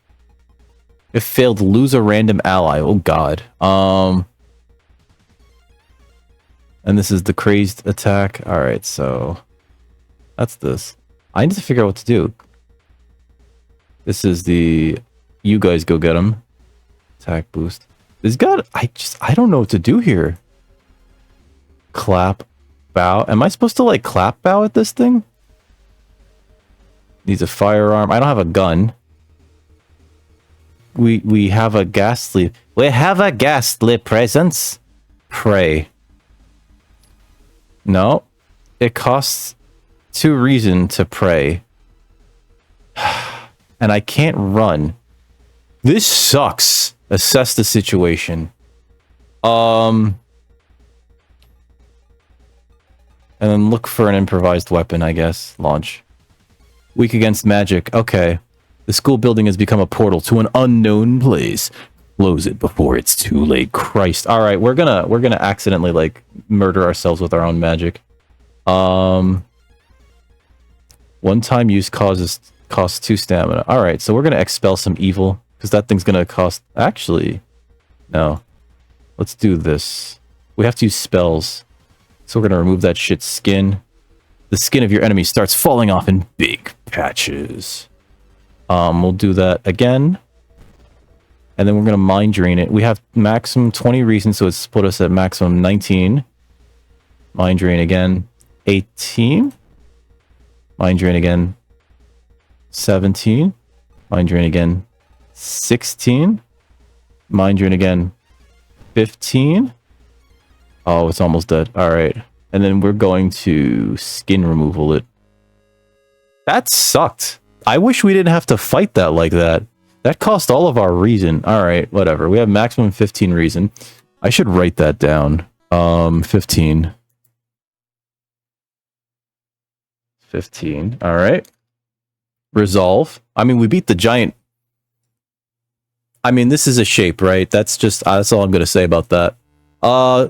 If failed, lose a random ally. Oh god. And this is the crazed attack. Alright, so that's this. I need to figure out what to do. This is the you guys go get him. Attack boost. This got I don't know what to do here. Clap. Bow. Am I supposed to like clap bow at this thing? Needs a firearm. I don't have a gun. We have a ghastly. We have a ghastly presence. Pray. No. It costs 2 reason to pray. And I can't run. This sucks. Assess the situation. And then look for an improvised weapon, I guess. Launch. Weak against magic. Okay. The school building has become a portal to an unknown place. Close it before it's too late. Christ. Alright, we're gonna accidentally, like, murder ourselves with our own magic. One-time use costs 2 stamina. Alright, so we're gonna expel some evil. Because that thing's gonna cost... Actually, no. Let's do this. We have to use spells. So we're gonna remove that shit skin. The skin of your enemy starts falling off in big patches. We'll do that again. And then we're gonna mind drain it. We have maximum 20 reasons, so it's put us at maximum 19. Mind drain again. 18. Mind drain again. 17. Mind drain again. 16. Mind drain again. 15. Oh, it's almost dead. Alright. And then we're going to skin removal it. That sucked. I wish we didn't have to fight that like that. That cost all of our reason. Alright, whatever. We have maximum 15 reason. I should write that down. 15. 15. Alright. Resolve. I mean, we beat the giant. I mean, this is a shape, right? That's all I'm going to say about that.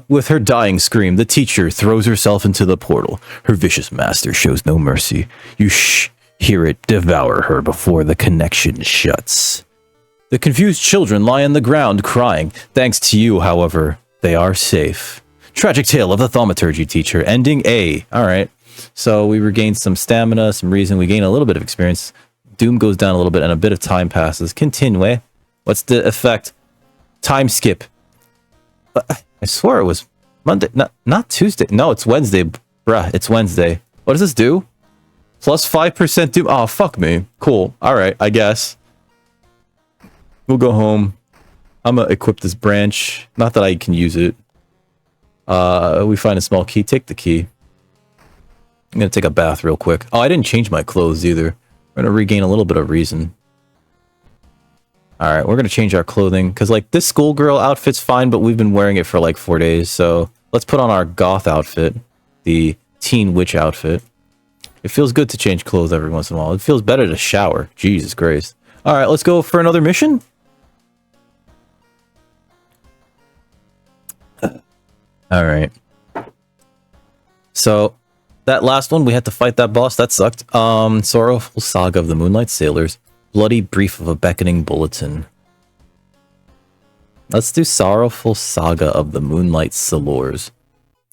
With her dying scream, the teacher throws herself into the portal. Her vicious master shows no mercy. You hear it devour her before the connection shuts. The confused children lie on the ground crying. Thanks to you, however, they are safe. Tragic tale of the thaumaturgy teacher, ending A. Alright, so we regain some stamina, some reason, we gain a little bit of experience. Doom goes down a little bit and a bit of time passes. Continue. What's the effect? Time skip. I swear it was Monday, not Tuesday. No, it's Wednesday, bruh. It's Wednesday. What does this do? Plus 5% doom. Oh, fuck me. Cool. Alright, I guess. We'll go home. I'm gonna equip this branch. Not that I can use it. We find a small key. Take the key. I'm gonna take a bath real quick. Oh, I didn't change my clothes either. We're gonna regain a little bit of reason. Alright, we're gonna change our clothing. Because, like, this schoolgirl outfit's fine, but we've been wearing it for, like, 4 days. So, let's put on our goth outfit. The teen witch outfit. It feels good to change clothes every once in a while. It feels better to shower. Jesus Christ. Alright, let's go for another mission. Alright. So, that last one, we had to fight that boss. That sucked. Sorrowful Saga of the Moonlight Sailors. Bloody Brief of a Beckoning Bulletin. Let's do Sorrowful Saga of the Moonlight Sailors.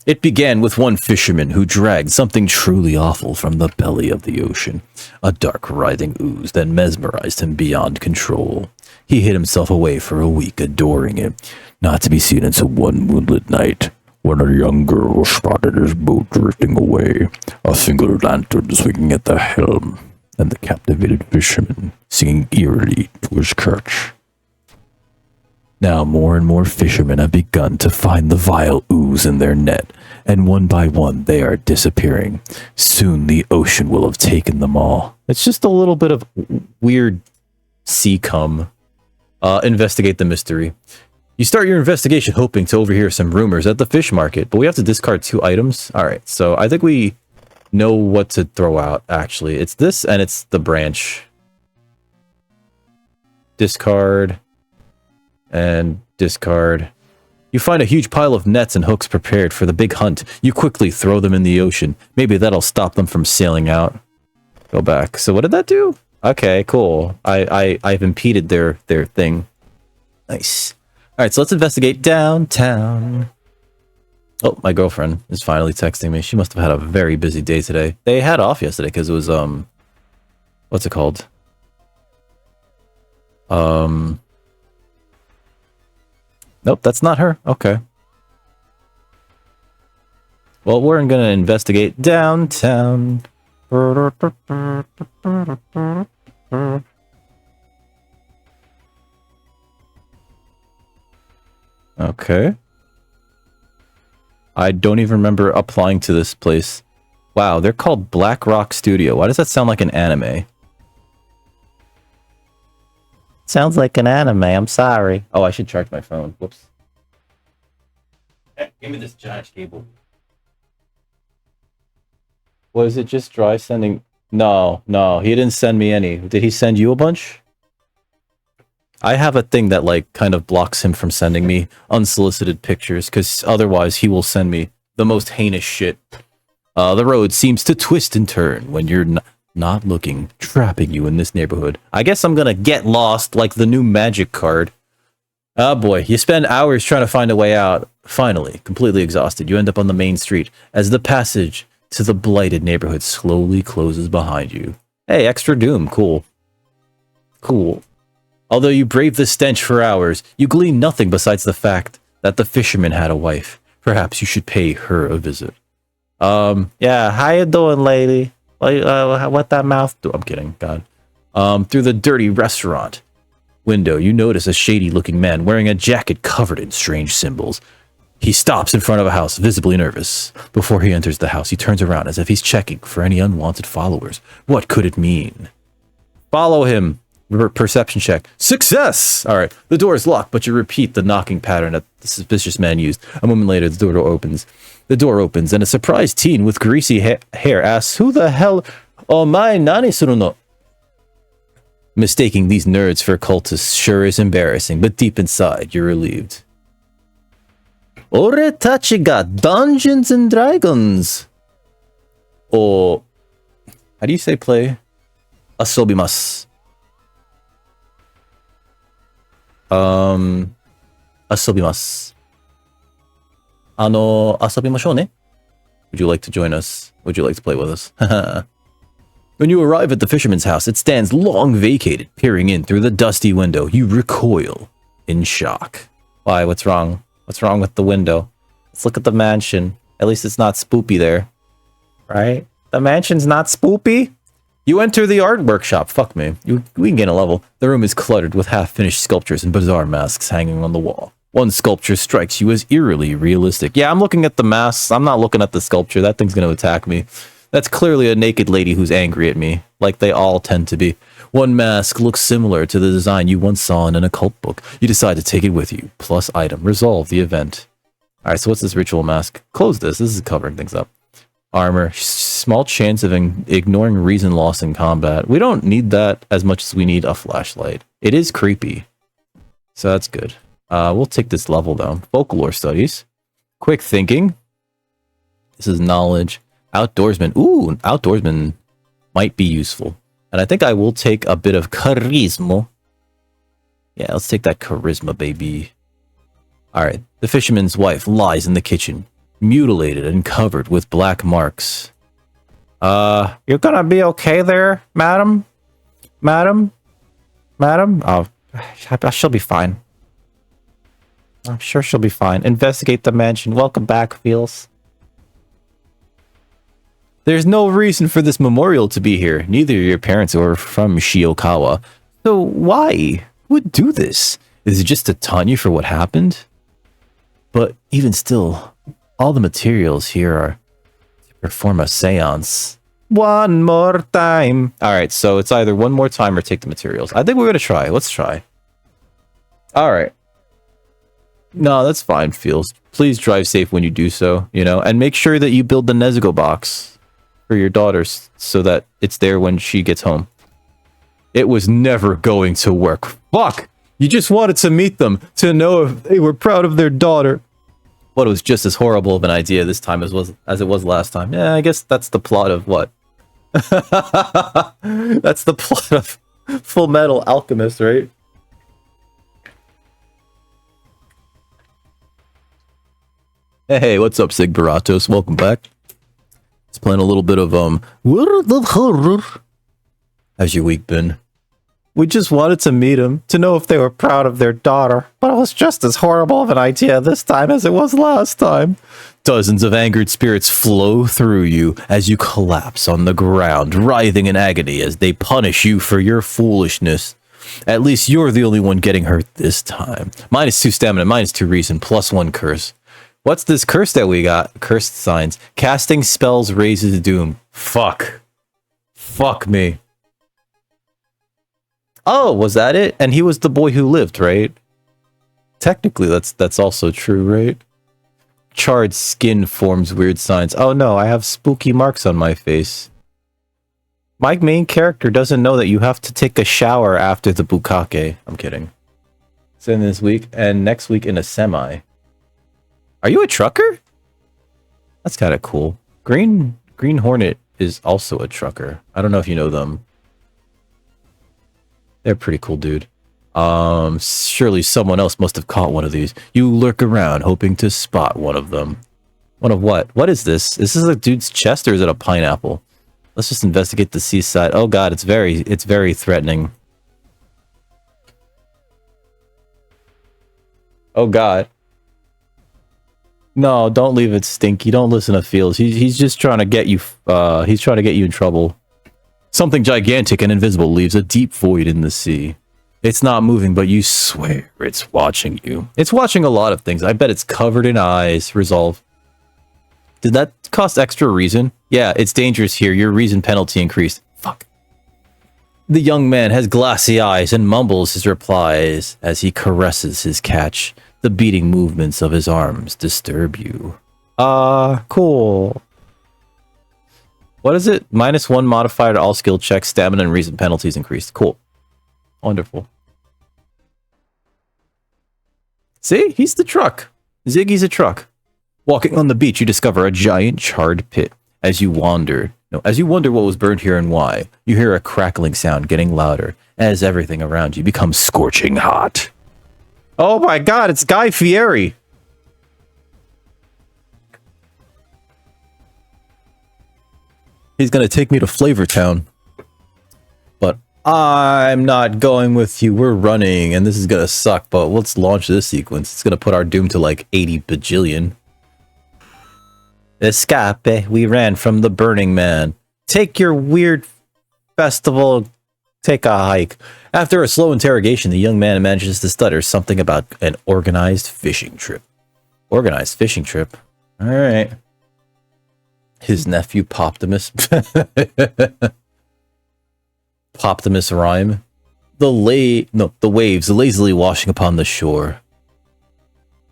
It began with one fisherman who dragged something truly awful from the belly of the ocean. A dark, writhing ooze that mesmerized him beyond control. He hid himself away for a week, adoring it, not to be seen until one moonlit night, when a young girl spotted his boat drifting away, a single lantern swinging at the helm, and the captivated fisherman singing eerily to his catch. Now more and more fishermen have begun to find the vile ooze in their net, and one by one they are disappearing. Soon the ocean will have taken them all. It's just a little bit of weird sea cum. Investigate the mystery. You start your investigation hoping to overhear some rumors at the fish market, but we have to discard 2 items. Alright, so I think we know what to throw out, actually. It's this and it's the branch. Discard. And discard. You find a huge pile of nets and hooks prepared for the big hunt. You quickly throw them in the ocean. Maybe that'll stop them from sailing out. Go back. So what did that do? Okay, cool. I've impeded their thing. Nice. Alright, so let's investigate downtown. Oh, my girlfriend is finally texting me. She must have had a very busy day today. They had off yesterday because it was, what's it called? Nope, that's not her. Okay. Well, we're gonna investigate downtown. Okay. I don't even remember applying to this place. Wow, they're called Black Rock Studio. Why does that sound like an anime? Sounds like an anime, I'm sorry. Oh, I should charge my phone. Whoops. Hey, give me this giant cable. Was it just dry sending? No, he didn't send me any. Did he send you a bunch? I have a thing that, like, kind of blocks him from sending me unsolicited pictures, because otherwise he will send me the most heinous shit. The road seems to twist and turn when you're not looking, trapping you in this neighborhood. I guess I'm gonna get lost like the new magic card. Oh boy, you spend hours trying to find a way out. Finally, completely exhausted, you end up on the main street as the passage to the blighted neighborhood slowly closes behind you. Hey, extra doom, cool. Cool. Although you brave the stench for hours, you glean nothing besides the fact that the fisherman had a wife. Perhaps you should pay her a visit. Yeah, how you doing, lady? What that mouth do? I'm kidding, God. Through the dirty restaurant window, you notice a shady-looking man wearing a jacket covered in strange symbols. He stops in front of a house, visibly nervous. Before he enters the house, he turns around as if he's checking for any unwanted followers. What could it mean? Follow him. Perception check. Success! All right. The door is locked, but you repeat the knocking pattern that the suspicious man used. A moment later, the door opens. The door opens, and a surprised teen with greasy hair asks, "Who the hell? Oh my, nani suru no?" Mistaking these nerds for cultists sure is embarrassing, but deep inside, you're relieved. Ore tachi ga Dungeons and Dragons. Oh, how do you say play? Asobimasu. Asobimasu. Asobimashou ne? Would you like to join us? Would you like to play with us? When you arrive at the fisherman's house, it stands long vacated, peering in through the dusty window. You recoil in shock. Why, what's wrong? What's wrong with the window? Let's look at the mansion. At least it's not spoopy there. Right? The mansion's not spoopy? You enter the art workshop. Fuck me. We can gain a level. The room is cluttered with half-finished sculptures and bizarre masks hanging on the wall. One sculpture strikes you as eerily realistic. Yeah, I'm looking at the masks. I'm not looking at the sculpture. That thing's going to attack me. That's clearly a naked lady who's angry at me, like they all tend to be. One mask looks similar to the design you once saw in an occult book. You decide to take it with you. Plus item. Resolve the event. Alright, so what's this ritual mask? Close this. This is covering things up. Armor. Small chance of ignoring reason lost in combat. We don't need that as much as we need a flashlight. It is creepy. So that's good. We'll take this level though. Folklore studies. Quick thinking. This is knowledge. Outdoorsman. Ooh, outdoorsman might be useful. And I think I will take a bit of charisma. Yeah, let's take that charisma, baby. Alright, the fisherman's wife lies in the kitchen, mutilated and covered with black marks. You're gonna be okay there, madam? Madam? Madam? Oh, she'll be fine. I'm sure she'll be fine. Investigate the mansion. Welcome back, Feels. There's no reason for this memorial to be here. Neither your parents are from Shiokawa. So why? Who would do this? Is it just to taunt you for what happened? But even still, all the materials here are to perform a seance. One more time. Alright, so it's either one more time or take the materials. I think we're going to try. Let's try. Alright. No, that's fine, Feels. Please drive safe when you do so, you know, and make sure that you build the Nezuko box for your daughters so that it's there when she gets home. It was never going to work. Fuck! You just wanted to meet them, to know if they were proud of their daughter. But it was just as horrible of an idea this time as it was last time. Yeah, I guess that's the plot of what? That's the plot of Full Metal Alchemist, right? Hey, what's up, Sig Baratos? Welcome back. It's playing a little bit of, World of Horror. How's your week been? We just wanted to meet them, to know if they were proud of their daughter, but it was just as horrible of an idea this time as it was last time. Dozens of angered spirits flow through you as you collapse on the ground, writhing in agony as they punish you for your foolishness. At least you're the only one getting hurt this time. -2 stamina, -2 reason, +1 curse. What's this curse that we got? Cursed signs. Casting spells raises doom. Fuck. Fuck me. Oh, was that it? And he was the boy who lived, right? Technically, that's also true, right? Charred skin forms weird signs. Oh no, I have spooky marks on my face. My main character doesn't know that you have to take a shower after the bukkake. I'm kidding. It's in this week, and next week in a semi. Are you a trucker? That's kind of cool. Green Hornet is also a trucker. I don't know if you know them. They're a pretty cool dude. Surely someone else must have caught one of these. You lurk around, hoping to spot one of them. One of what? What is this? Is this a dude's chest or is it a pineapple? Let's just investigate the seaside. Oh god, it's very threatening. Oh god. No, don't leave it, Stinky. Don't listen to Fields. He's just trying to get you, he's trying to get you in trouble. Something gigantic and invisible leaves a deep void in the sea. It's not moving, but you swear it's watching you. It's watching a lot of things. I bet it's covered in eyes. Resolve. Did that cost extra reason? Yeah, it's dangerous here. Your reason penalty increased. Fuck. The young man has glassy eyes and mumbles his replies as he caresses his catch. The beating movements of his arms disturb you. Cool. What is it? -1 modifier to all skill checks, stamina, and reason penalties increased. Cool. Wonderful. See? He's the truck. Ziggy's a truck. Walking on the beach, you discover a giant charred pit. As you wonder what was burned here and why, you hear a crackling sound getting louder as everything around you becomes scorching hot. Oh my god, it's Guy Fieri! He's gonna take me to Flavortown. But I'm not going with you. We're running, and this is gonna suck, but let's launch this sequence. It's gonna put our doom to like 80 bajillion. Escape, we ran from the Burning Man. Take your weird festival, take a hike. After a slow interrogation, the young man manages to stutter something about an organized fishing trip. Organized fishing trip? Alright. His nephew, Poptimus. Poptimus rhyme. The waves lazily washing upon the shore.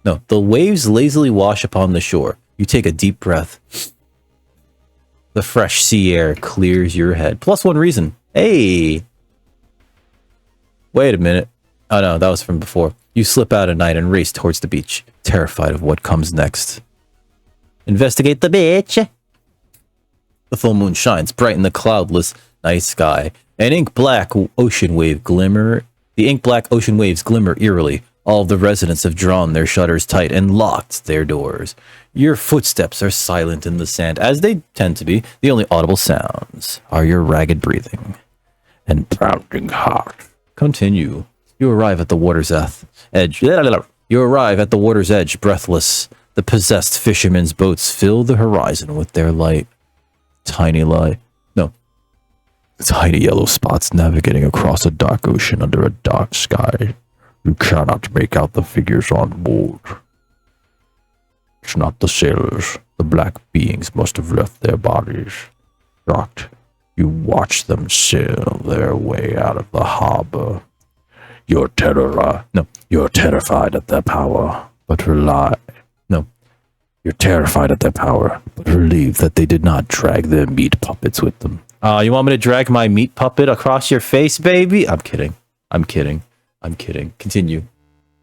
No, the waves lazily wash upon the shore. You take a deep breath. The fresh sea air clears your head. +1 reason. Hey! Wait a minute. Oh no, that was from before. You slip out at night and race towards the beach, terrified of what comes next. Investigate the beach. The full moon shines bright in the cloudless night sky. The ink black ocean waves glimmer eerily. All of the residents have drawn their shutters tight and locked their doors. Your footsteps are silent in the sand, as they tend to be. The only audible sounds are your ragged breathing and pounding heart. Continue. You arrive at the water's edge. You arrive at the water's edge, breathless. The possessed fishermen's boats fill the horizon with their light. Tiny yellow spots navigating across a dark ocean under a dark sky. You cannot make out the figures on board. It's not the sailors. The black beings must have left their bodies. Shocked, you watch them sail their way out of the harbor. You're terrified at their power, but you're terrified at their power, but relieved that they did not drag their meat puppets with them. You want me to drag my meat puppet across your face, baby? I'm kidding. Continue.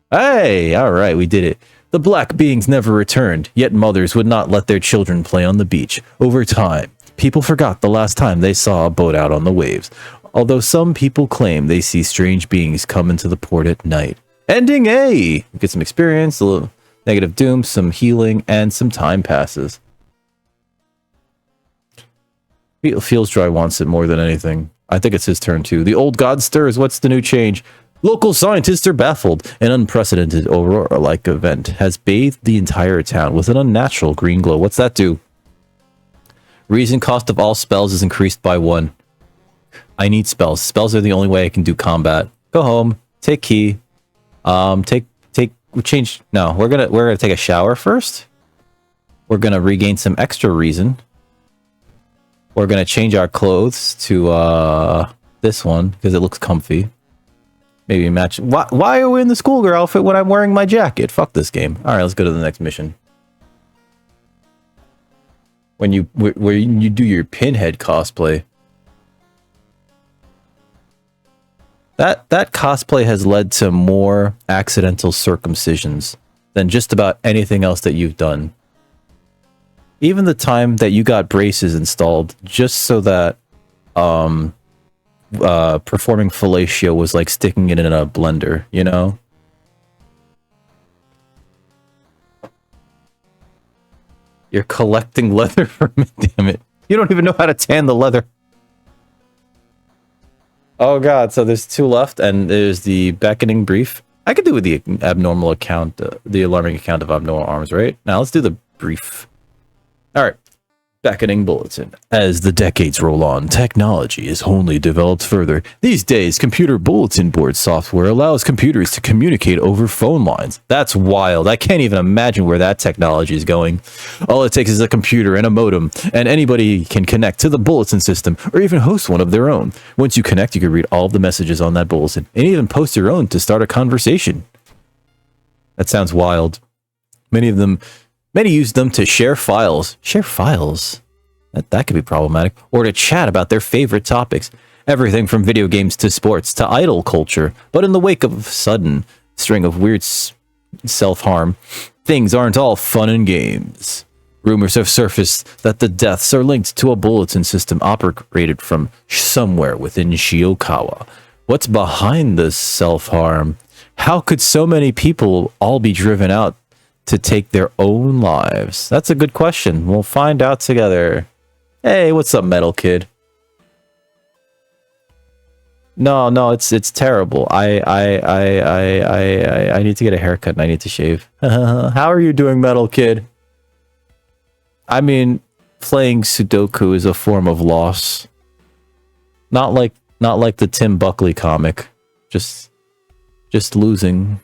Hey, alright, we did it. The black beings never returned, yet mothers would not let their children play on the beach. Over time, people forgot the last time they saw a boat out on the waves, although some people claim they see strange beings come into the port at night. Ending A! We get some experience, a little negative doom, some healing, and some time passes. Feels Dry wants it more than anything. I think it's his turn too. The old god stirs. What's the new change? Local scientists are baffled. An unprecedented aurora-like event has bathed the entire town with an unnatural green glow. What's that do? Reason cost of all spells is increased by 1. I need spells. Spells are the only way I can do combat. Go home. Take key. Change. No, we're gonna take a shower first. We're gonna regain some extra reason. We're gonna change our clothes to this one because it looks comfy. Maybe match. Why are we in the schoolgirl outfit when I'm wearing my jacket? Fuck this game. All right, let's go to the next mission. When you do your Pinhead cosplay. That cosplay has led to more accidental circumcisions than just about anything else that you've done. Even the time that you got braces installed just so that performing fellatio was like sticking it in a blender, you know? You're collecting leather from it, damn it. You don't even know how to tan the leather. Oh god, so there's 2 left, and there's the beckoning brief. I could do with the abnormal account, the alarming account of abnormal arms, right? Now let's do the brief. Alright. Beckoning bulletin. As the decades roll on, technology is only developed further. These days, computer bulletin board software allows computers to communicate over phone lines. That's wild. I can't even imagine where that technology is going. All it takes is a computer and a modem, and anybody can connect to the bulletin system or even host one of their own. Once you connect, you can read all of the messages on that bulletin and even post your own to start a conversation. That sounds wild. Many use them to share files. Share files? That could be problematic. Or to chat about their favorite topics. Everything from video games to sports to idol culture. But in the wake of a sudden string of weird self-harm, things aren't all fun and games. Rumors have surfaced that the deaths are linked to a bulletin system operated from somewhere within Shiokawa. What's behind this self-harm? How could so many people all be driven out to take their own lives? That's a good question. We'll find out together. Hey, what's up, Metal Kid? No, it's terrible. I need to get a haircut and I need to shave. How are you doing, Metal Kid? I mean, playing Sudoku is a form of loss. Not like the Tim Buckley comic. Just losing.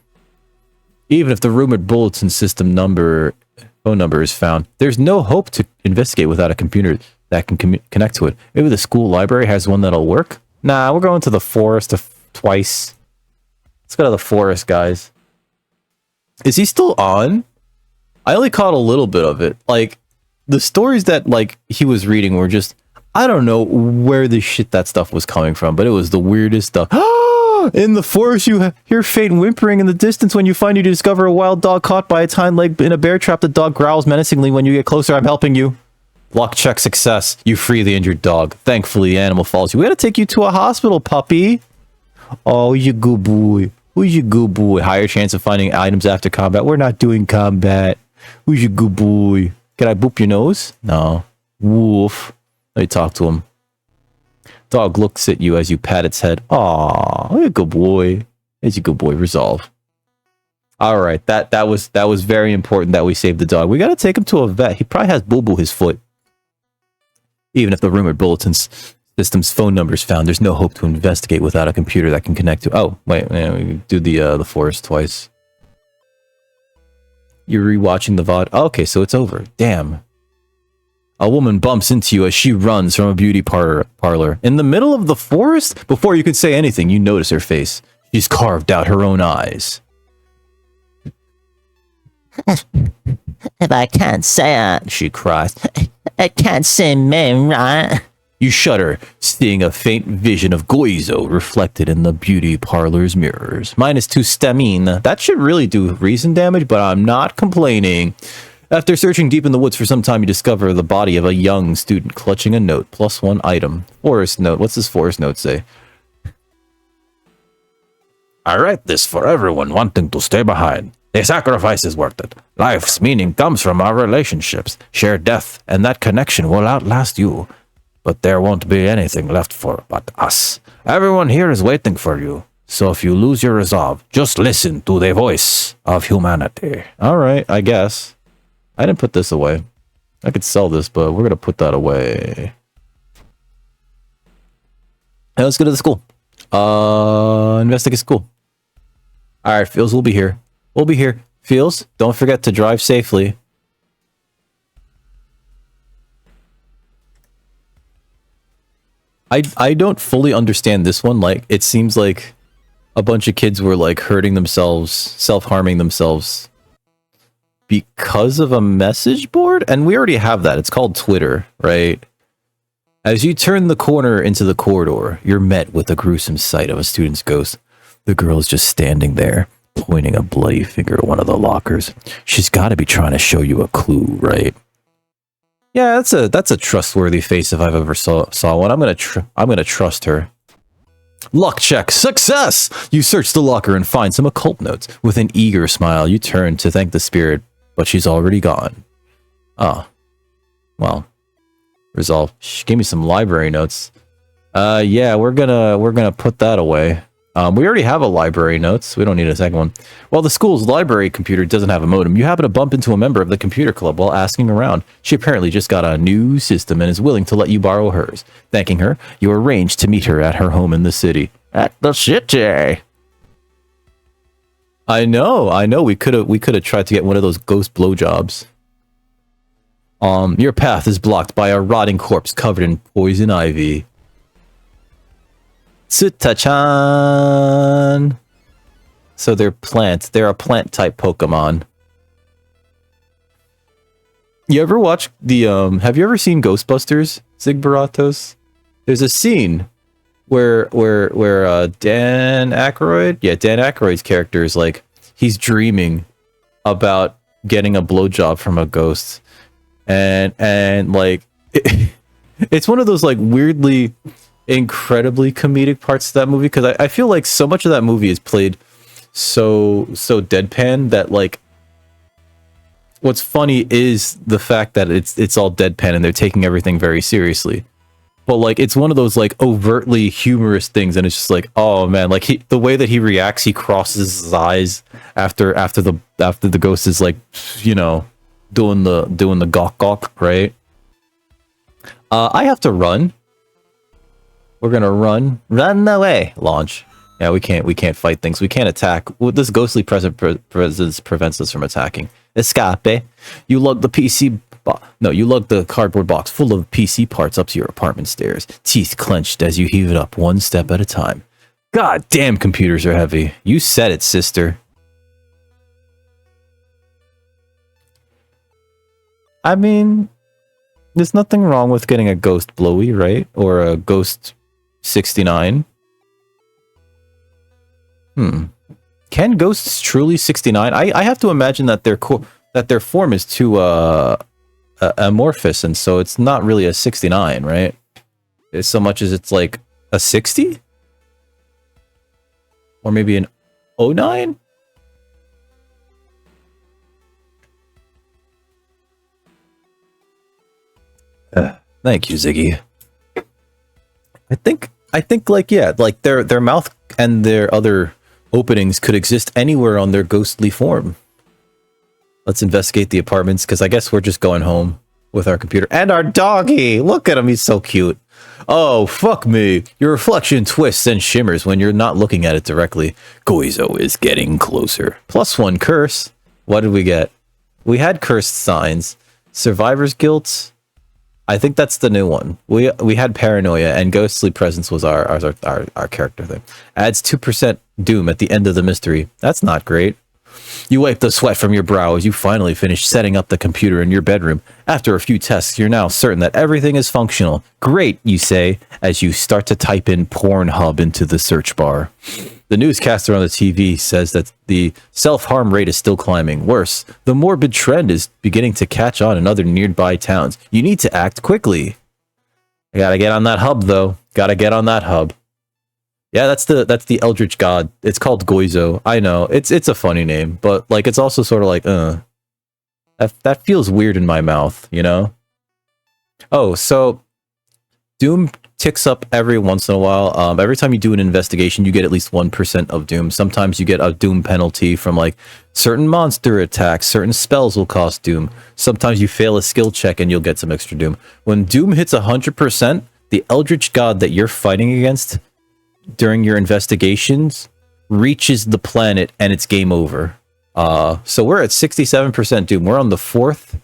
Even if the rumored bulletin system phone number is found, there's no hope to investigate without a computer that can connect to it. Maybe the school library has one that'll work? Nah, we're going to the forest twice. Let's go to the forest, guys. Is he still on? I only caught a little bit of it. Like, the stories that, like, he was reading were just... I don't know where the shit that stuff was coming from, but it was the weirdest stuff. In the forest, you hear faint whimpering in the distance. When you discover a wild dog caught by its hind leg in a bear trap. The dog growls menacingly. When you get closer, I'm helping you. Luck check success. You free the injured dog. Thankfully, the animal follows you. We gotta take you to a hospital, puppy. Oh, you good boy. Who's your good boy? Higher chance of finding items after combat. We're not doing combat. Who's your good boy? Can I boop your nose? No. Woof. Let me talk to him. Dog looks at you as you pat its head. Aw, you're a good boy. It's a good boy. Resolve. All right, that was very important that we saved the dog. We gotta take him to a vet. He probably has boo-boo his foot. Even if the rumored bulletin system's phone number is found, there's no hope to investigate without a computer that can connect to. Oh, wait, we do the forest twice. You're rewatching the VOD. Oh, okay, so it's over. Damn. A woman bumps into you as she runs from a beauty parlor. In the middle of the forest? Before you could say anything, you notice her face. She's carved out her own eyes. If I can't say it, she cries. I can't say me, right? You shudder, seeing a faint vision of Goizo reflected in the beauty parlor's mirrors. -2 stamina. That should really do reason damage, but I'm not complaining. After searching deep in the woods for some time, you discover the body of a young student clutching a note, +1 item. Forest note. What's this forest note say? I write this for everyone wanting to stay behind. The sacrifice is worth it. Life's meaning comes from our relationships. Share death, and that connection will outlast you. But there won't be anything left for but us. Everyone here is waiting for you. So if you lose your resolve, just listen to the voice of humanity. All right, I guess. I didn't put this away. I could sell this, but we're going to put that away. Now let's go to the school. Investigate school. All right, Feels, we'll be here. We'll be here. Feels, don't forget to drive safely. I don't fully understand this one. Like, it seems like a bunch of kids were like hurting themselves, self-harming themselves because of a message board, and we already have that. It's called Twitter, right? As you turn the corner into the corridor, you're met with a gruesome sight of a student's ghost. The girl is just standing there, pointing a bloody finger at one of the lockers. She's got to be trying to show you a clue, right? Yeah, that's a trustworthy face if I've ever saw one. I'm gonna trust her. Luck check. Success! You search the locker and find some occult notes. With an eager smile, you turn to thank the spirit, but she's already gone. Oh. Well. Resolve. She gave me some library notes. Yeah, we're gonna put that away. We already have a library notes. We don't need a second one. Well, the school's library computer doesn't have a modem. You happen to bump into a member of the computer club while asking around. She apparently just got a new system and is willing to let you borrow hers. Thanking her, you arrange to meet her at her home in the city. At the city. I know. We could have tried to get one of those ghost blowjobs. Your path is blocked by a rotting corpse covered in poison ivy. Tsutachan. So they're plants. They're a plant type Pokemon. You ever watch the have you ever seen Ghostbusters, Zigbaratos? There's a scene where Dan Aykroyd, Dan Aykroyd's character is like, he's dreaming about getting a blowjob from a ghost. And like it's one of those like weirdly incredibly comedic parts of that movie, because I feel like so much of that movie is played so deadpan that like what's funny is the fact that it's all deadpan and they're taking everything very seriously. But like it's one of those like overtly humorous things, and it's just like, oh man, like the way that he reacts, he crosses his eyes after the ghost is like, you know, doing the gawk gawk, right? I have to run. We're gonna run away. Launch. Yeah, we can't fight things. We can't attack. This ghostly presence prevents us from attacking. Escape. You lug the you lug the cardboard box full of PC parts up to your apartment stairs. Teeth clenched as you heave it up one step at a time. God damn, computers are heavy. You said it, sister. I mean, there's nothing wrong with getting a ghost blowy, right? Or a ghost 69. Can ghosts truly 69? I have to imagine that their form is too amorphous, and so it's not really a 69, right? It's so much as it's like a 60? Or maybe an 09? Thank you, Ziggy. I think like, yeah, like their mouth and their other openings could exist anywhere on their ghostly form. Let's investigate the apartments, because I guess we're just going home with our computer. And our doggy! Look at him, he's so cute. Oh, fuck me. Your reflection twists and shimmers when you're not looking at it directly. Goizo is getting closer. +1 curse. What did we get? We had cursed signs. Survivor's guilt. I think that's the new one. We had paranoia, and ghostly presence was our character thing. Adds 2% doom at the end of the mystery. That's not great. You wipe the sweat from your brow as you finally finish setting up the computer in your bedroom. After a few tests, you're now certain that everything is functional. Great, you say, as you start to type in Pornhub into the search bar. The newscaster on the TV says that the self-harm rate is still climbing. Worse, the morbid trend is beginning to catch on in other nearby towns. You need to act quickly. I gotta get on that hub, though. Gotta get on that hub. Yeah, that's the Eldritch God. It's called Goizo. I know. It's a funny name, but like it's also sort of like, that feels weird in my mouth, you know? Oh, so Doom ticks up every once in a while. Every time you do an investigation, you get at least 1% of Doom. Sometimes you get a Doom penalty from like certain monster attacks, certain spells will cost Doom. Sometimes you fail a skill check and you'll get some extra Doom. When Doom hits 100%, the Eldritch God that you're fighting against during your investigations reaches the planet and it's game over. So we're at 67% Doom. We're on the 4th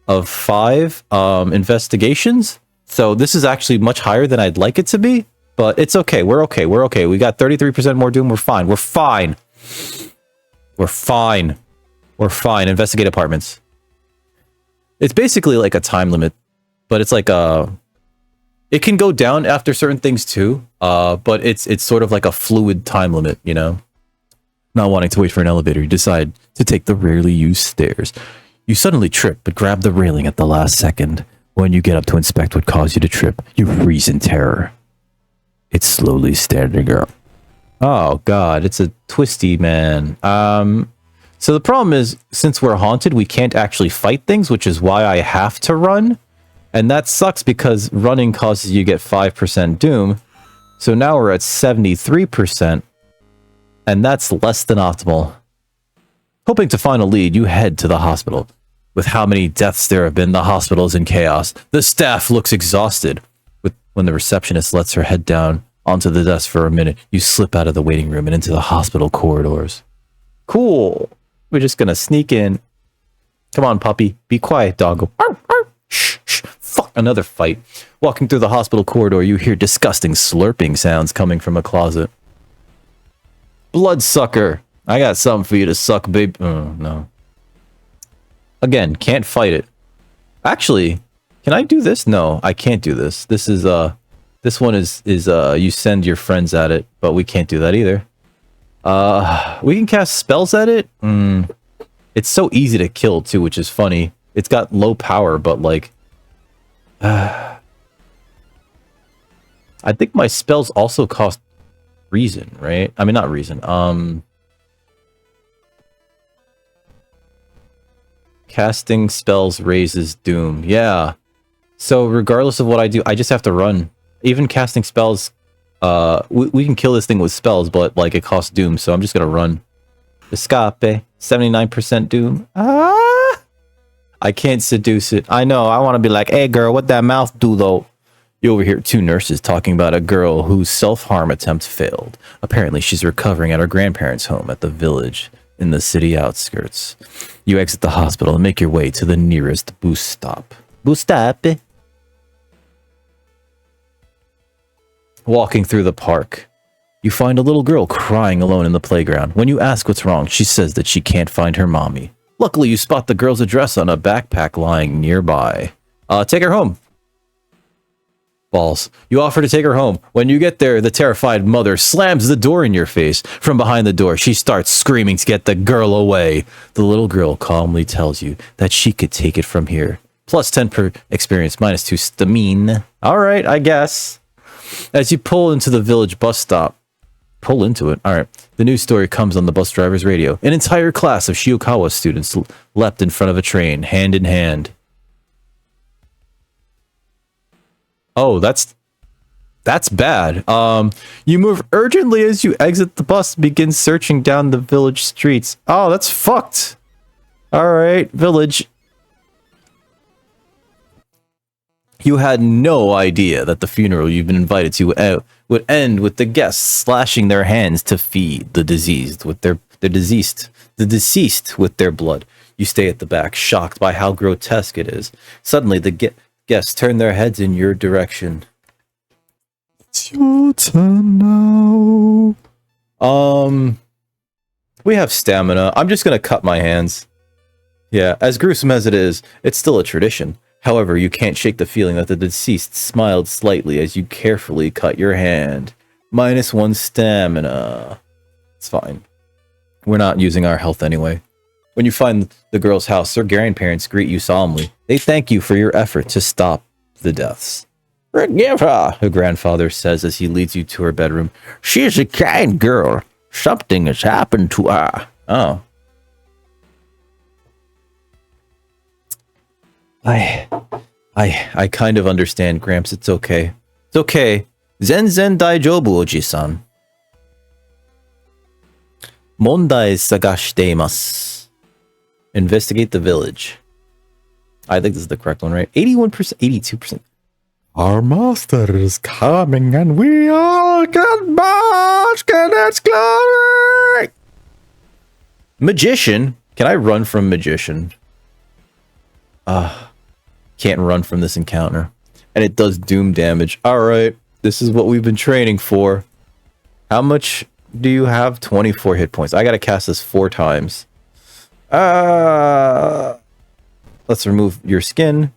of 5 investigations. So this is actually much higher than I'd like it to be, but it's okay. We're okay. We're okay. We got 33% more Doom. We're fine. We're fine. We're fine. We're fine. Investigate apartments. It's basically like a time limit, but it's like it can go down after certain things too. But it's sort of like a fluid time limit, you know? Not wanting to wait for an elevator, you decide to take the rarely used stairs. You suddenly trip, but grab the railing at the last second. When you get up to inspect what caused you to trip, you freeze in terror. It's slowly standing up. Oh god, it's a twisty man. So the problem is, since we're haunted, we can't actually fight things, which is why I have to run. And that sucks because running causes you to get 5% doom. So now we're at 73%. And that's less than optimal. Hoping to find a lead, you head to the hospital. With how many deaths there have been, the hospital is in chaos. The staff looks exhausted. When the receptionist lets her head down onto the desk for a minute, you slip out of the waiting room and into the hospital corridors. Cool. We're just gonna sneak in. Come on, puppy. Be quiet, doggo. Shh, shh. Fuck, another fight. Walking through the hospital corridor, you hear disgusting slurping sounds coming from a closet. Bloodsucker. I got something for you to suck, babe. Oh, no. Again, can't fight it. Actually, can I do this? No, I can't do this. This is, this one is you send your friends at it, but we can't do that either. We can cast spells at it? It's so easy to kill, too, which is funny. It's got low power, but, like... I think my spells also cost reason, right? I mean, not reason. Casting spells raises doom. Yeah. So, regardless of what I do, I just have to run. Even casting spells... we can kill this thing with spells, but, like, it costs doom, so I'm just gonna run. Escape. 79% doom. I can't seduce it. I know, I want to be like, hey, girl, what that mouth do, though? You overhear two nurses talking about a girl whose self-harm attempt failed. Apparently, she's recovering at her grandparents' home at the village in the city outskirts. You exit the hospital and make your way to the nearest bus stop. Bus stop. Walking through the park, you find a little girl crying alone in the playground. When you ask what's wrong, she says that she can't find her mommy. Luckily, you spot the girl's address on a backpack lying nearby. Take her home. Balls. You offer to take her home. When you get there, the terrified mother slams the door in your face. From behind the door, she starts screaming to get the girl away. The little girl calmly tells you that she could take it from here. Plus 10 per experience, minus 2 stamina. Alright, I guess. As you pull into the village bus stop, pull into it. All right. The news story comes on the bus driver's radio. An entire class of Shiokawa students leapt in front of a train, hand in hand. Oh, that's bad. You move urgently as you exit the bus, begin searching down the village streets. Oh, that's fucked. All right, village. You had no idea that the funeral you've been invited to would end with the guests slashing their hands to feed the deceased with the deceased with their blood. You stay at the back, shocked by how grotesque it is. Suddenly, the guests turn their heads in your direction. It's your turn now. We have stamina. I'm just gonna cut my hands. Yeah, as gruesome as it is, it's still a tradition. However, you can't shake the feeling that the deceased smiled slightly as you carefully cut your hand. Minus 1 stamina. It's fine. We're not using our health anyway. When you find the girl's house, her grandparents greet you solemnly. They thank you for your effort to stop the deaths. Forgive her, her grandfather says as he leads you to her bedroom. She is a kind girl. Something has happened to her. Oh. I kind of understand, Gramps. It's okay. It's okay. Zen daijobu, Oji-san. Mondai sagashite imasu. Investigate the village. I think this is the correct one, right? 81%, 82%. Our master is coming and we all can bask in its glory. Magician? Can I run from magician? Can't run from this encounter. And it does doom damage. Alright, this is what we've been training for. How much do you have? 24 hit points. I gotta cast this 4 times. Let's remove your skin.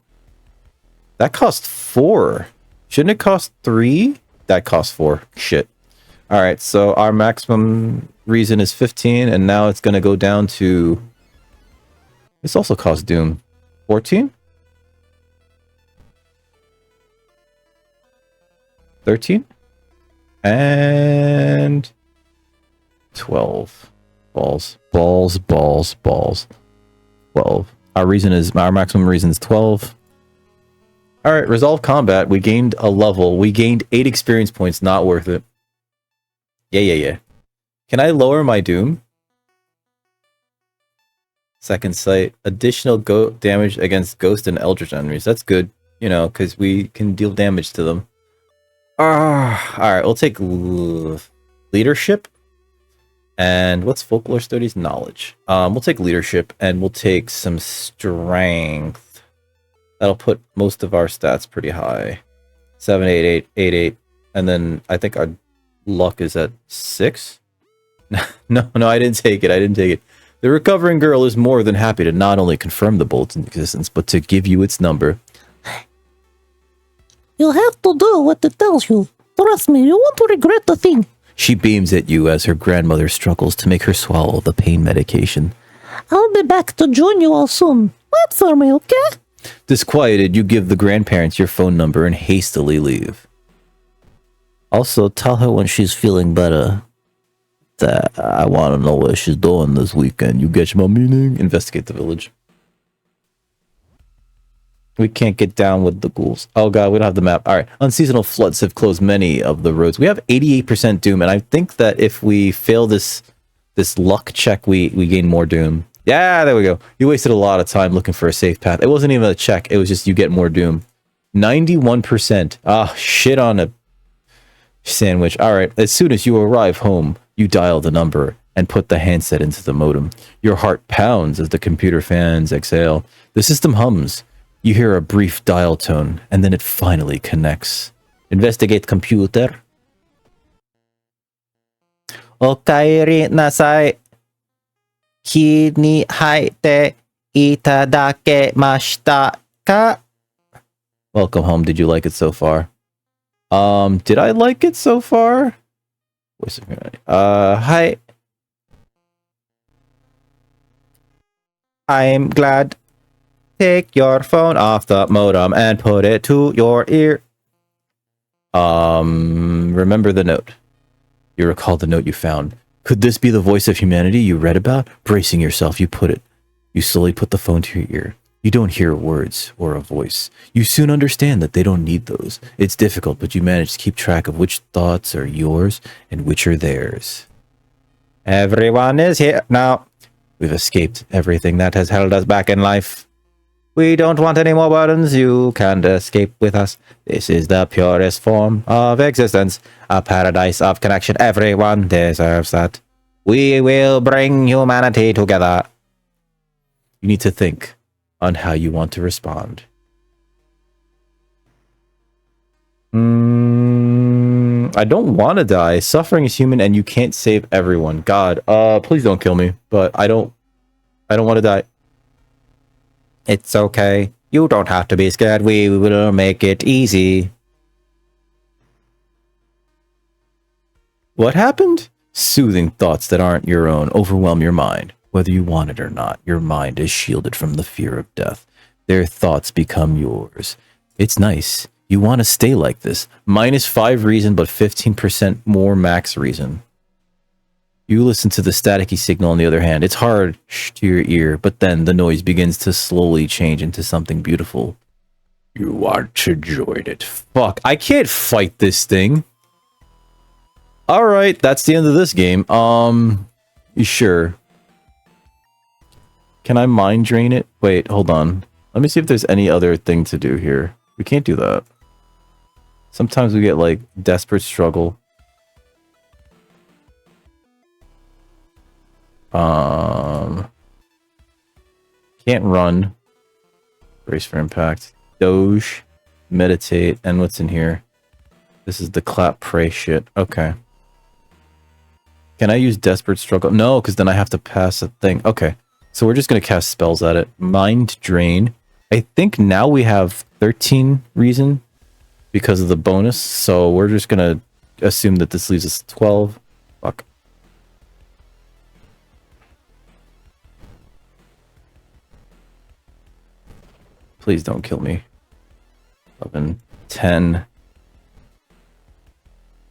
That cost 4. Shouldn't it cost 3? That cost 4. Shit. Alright, so our maximum reason is 15, and now it's gonna go down to... This also costs doom. 14? 13? And 12. Balls. 12. Our maximum reason is 12. Alright, resolve combat. We gained a level. We gained 8 experience points. Not worth it. Yeah. Can I lower my doom? Second sight. Additional damage against ghost and eldritch enemies. That's good. You know, because we can deal damage to them. Alright, we'll take leadership. And what's folklore studies? Knowledge. We'll take leadership and we'll take some strength. That'll put most of our stats pretty high. 7, 8, 8. And then I think our luck is at 6. No, I didn't take it. The recovering girl is more than happy to not only confirm the bolt's existence, but to give you its number. You have to do what it tells you. Trust me, you won't regret a thing. She beams at you as her grandmother struggles to make her swallow the pain medication. I'll be back to join you all soon. Wait for me, okay? Disquieted, you give the grandparents your phone number and hastily leave. Also, tell her when she's feeling better that I want to know what she's doing this weekend. You get my meaning? Investigate the village. We can't get down with the ghouls. Oh god, we don't have the map. Alright, unseasonal floods have closed many of the roads. We have 88% doom, and I think that if we fail this luck check, we gain more doom. Yeah, there we go. You wasted a lot of time looking for a safe path. It wasn't even a check, it was just you get more doom. 91%. Ah, shit on a sandwich. Alright, as soon as you arrive home, you dial the number and put the handset into the modem. Your heart pounds as the computer fans exhale. The system hums. You hear a brief dial tone, and then it finally connects. Investigate computer. Okaeri nasai. Ki ni haite itadakemashita ka? Welcome home. Did you like it so far? Did I like it so far? Hi. I'm glad. Take your phone off the modem and put it to your ear. Remember the note. You recall the note you found. Could this be the voice of humanity you read about? Bracing yourself, you slowly put the phone to your ear. You don't hear words or a voice. You soon understand that they don't need those. It's difficult, but you manage to keep track of which thoughts are yours and which are theirs. Everyone is here now. We've escaped everything that has held us back in life. We don't want any more burdens. You can't escape with us. This is the purest form of existence. A paradise of connection. Everyone deserves that. We will bring humanity together. You need to think on how you want to respond. I don't want to die. Suffering is human and you can't save everyone. God, please don't kill me. But I don't want to die. It's okay. You don't have to be scared. We will make it easy. What happened? Soothing thoughts that aren't your own overwhelm your mind. Whether you want it or not, your mind is shielded from the fear of death. Their thoughts become yours. It's nice. You want to stay like this. -5 reason, but 15% more max reason. You listen to the staticky signal on the other hand. It's hard to your ear, but then the noise begins to slowly change into something beautiful. You want to join it. Fuck, I can't fight this thing. Alright, that's the end of this game. Sure. Can I mind drain it? Wait, hold on. Let me see if there's any other thing to do here. We can't do that. Sometimes we get, like, desperate struggle. Can't run. Brace for impact. Doge. Meditate. And what's in here? This is the clap pray shit. Okay. Can I use desperate struggle? No, because then I have to pass a thing. Okay. So we're just going to cast spells at it. Mind drain. I think now we have 13 reason because of the bonus. So we're just going to assume that this leaves us 12. Fuck. Please don't kill me. 11, 10.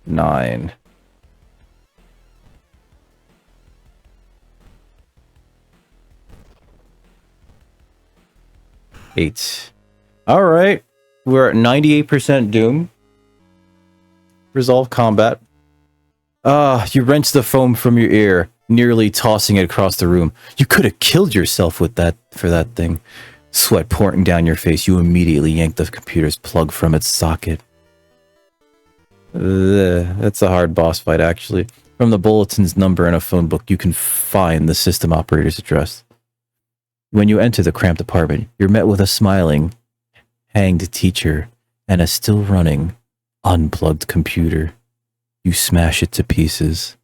9. Eight. All right. We're at 98% doom. Resolve combat. You wrench the foam from your ear, nearly tossing it across the room. You could have killed yourself with that for that thing. Sweat pouring down your face, you immediately yank the computer's plug from its socket. That's a hard boss fight, actually. From the bulletin's number in a phone book, you can find the system operator's address. When you enter the cramped apartment, you're met with a smiling, hanged teacher and a still running, unplugged computer. You smash it to pieces.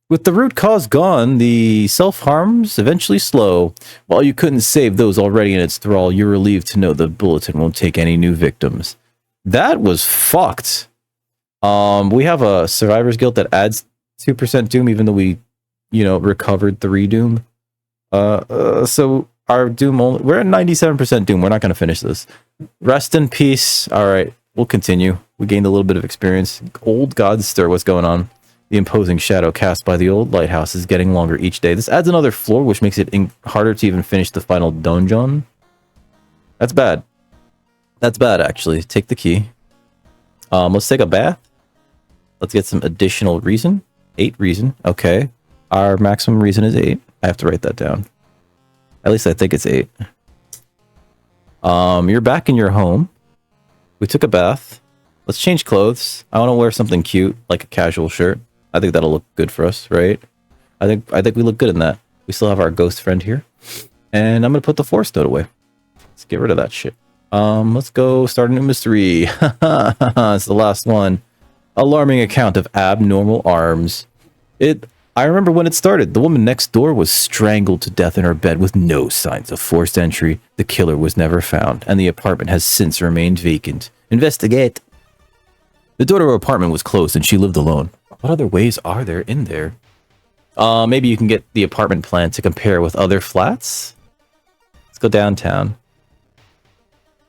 With the root cause gone, the self-harms eventually slow. While you couldn't save those already in its thrall, you're relieved to know the bulletin won't take any new victims. That was fucked. We have a survivor's guild that adds 2% doom, even though we, recovered 3 doom. So our doom only, we're at 97% doom. We're not going to finish this. Rest in peace. All right, we'll continue. We gained a little bit of experience. Old gods stir. What's going on? The imposing shadow cast by the old lighthouse is getting longer each day. This adds another floor, which makes it harder to even finish the final dungeon. That's bad. That's bad, actually. Take the key. Let's take a bath. Let's get some additional reason. 8 reason. Okay. Our maximum reason is 8. I have to write that down. At least I think it's 8. You're back in your home. We took a bath. Let's change clothes. I want to wear something cute, like a casual shirt. I think that'll look good for us, right? I think we look good in that. We still have our ghost friend here. And I'm going to put the force node away. Let's get rid of that shit. Let's go start a new mystery. It's the last one. Alarming account of abnormal arms. I remember when it started. The woman next door was strangled to death in her bed with no signs of forced entry. The killer was never found, and the apartment has since remained vacant. Investigate. The door to her apartment was closed, and she lived alone. What other ways are there in there? Maybe you can get the apartment plan to compare with other flats? Let's go downtown.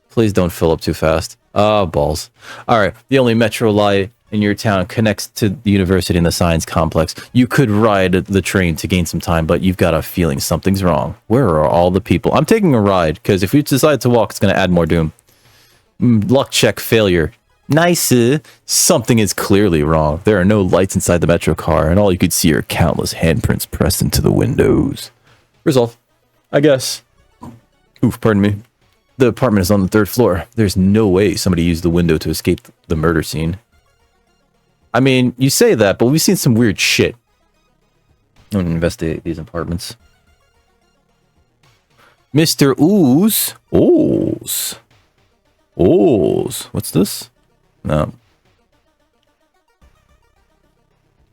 Please don't fill up too fast. Oh, balls. Alright, the only metro line in your town connects to the university and the science complex. You could ride the train to gain some time, but you've got a feeling something's wrong. Where are all the people? I'm taking a ride, because if you decide to walk, it's going to add more doom. Luck check failure. Nice. Something is clearly wrong. There are no lights inside the metro car, and all you could see are countless handprints pressed into the windows. Resolve. I guess. Oof, pardon me. The apartment is on the 3rd floor. There's no way somebody used the window to escape the murder scene. I mean, you say that, but we've seen some weird shit. I'm gonna investigate these apartments. Mr. Ooze. Ooze. What's this? No.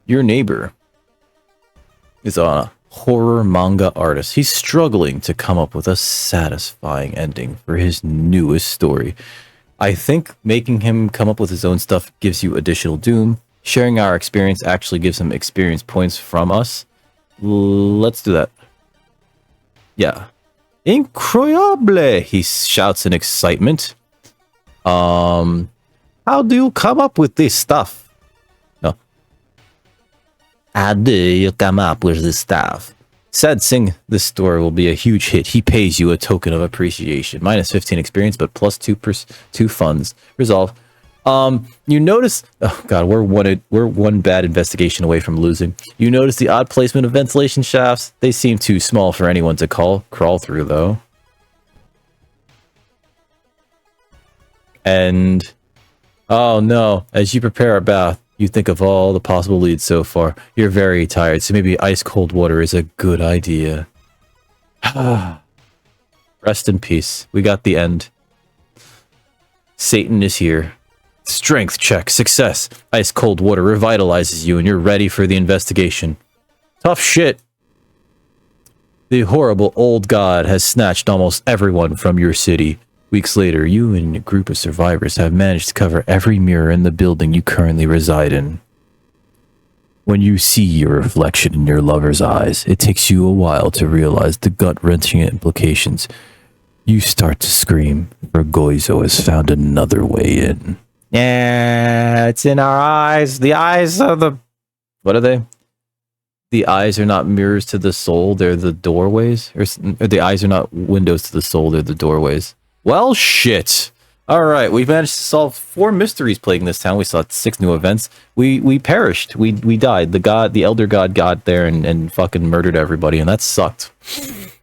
Your neighbor is a horror manga artist. He's struggling to come up with a satisfying ending for his newest story. I think making him come up with his own stuff gives you additional doom. Sharing our experience actually gives him experience points from us. Let's do that. Yeah. Incroyable! He shouts in excitement. How do you come up with this stuff? No. How do you come up with this stuff? Sensing this story will be a huge hit, he pays you a token of appreciation. Minus 15 experience, but plus 2 funds. Resolve. You notice, oh god, we're one bad investigation away from losing. You notice the odd placement of ventilation shafts. They seem too small for anyone to crawl through, though. And oh no, as you prepare a bath, you think of all the possible leads so far. You're very tired, so maybe ice cold water is a good idea. Rest in peace. We got the end. Satan is here. Strength check, success. Ice cold water revitalizes you and you're ready for the investigation. Tough shit. The horrible old god has snatched almost everyone from your city. Weeks later, you and a group of survivors have managed to cover every mirror in the building you currently reside in. When you see your reflection in your lover's eyes, it takes you a while to realize the gut-wrenching implications. You start to scream, for Goizo has found another way in. Yeah, it's in our eyes. The eyes of the... What are they? The eyes are not mirrors to the soul, they're the doorways. Or the eyes are not windows to the soul, they're the doorways. Well, shit. All right, we've managed to solve 4 mysteries plaguing this town. We saw 6 new events. We perished. We died. The elder god got there and fucking murdered everybody, and that sucked.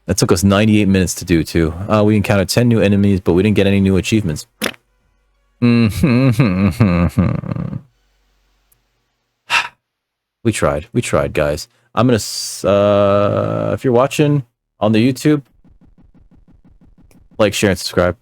That took us 98 minutes to do too. We encountered 10 new enemies, but we didn't get any new achievements. We tried, guys. I'm gonna, if you're watching on the YouTube, like, share, and subscribe.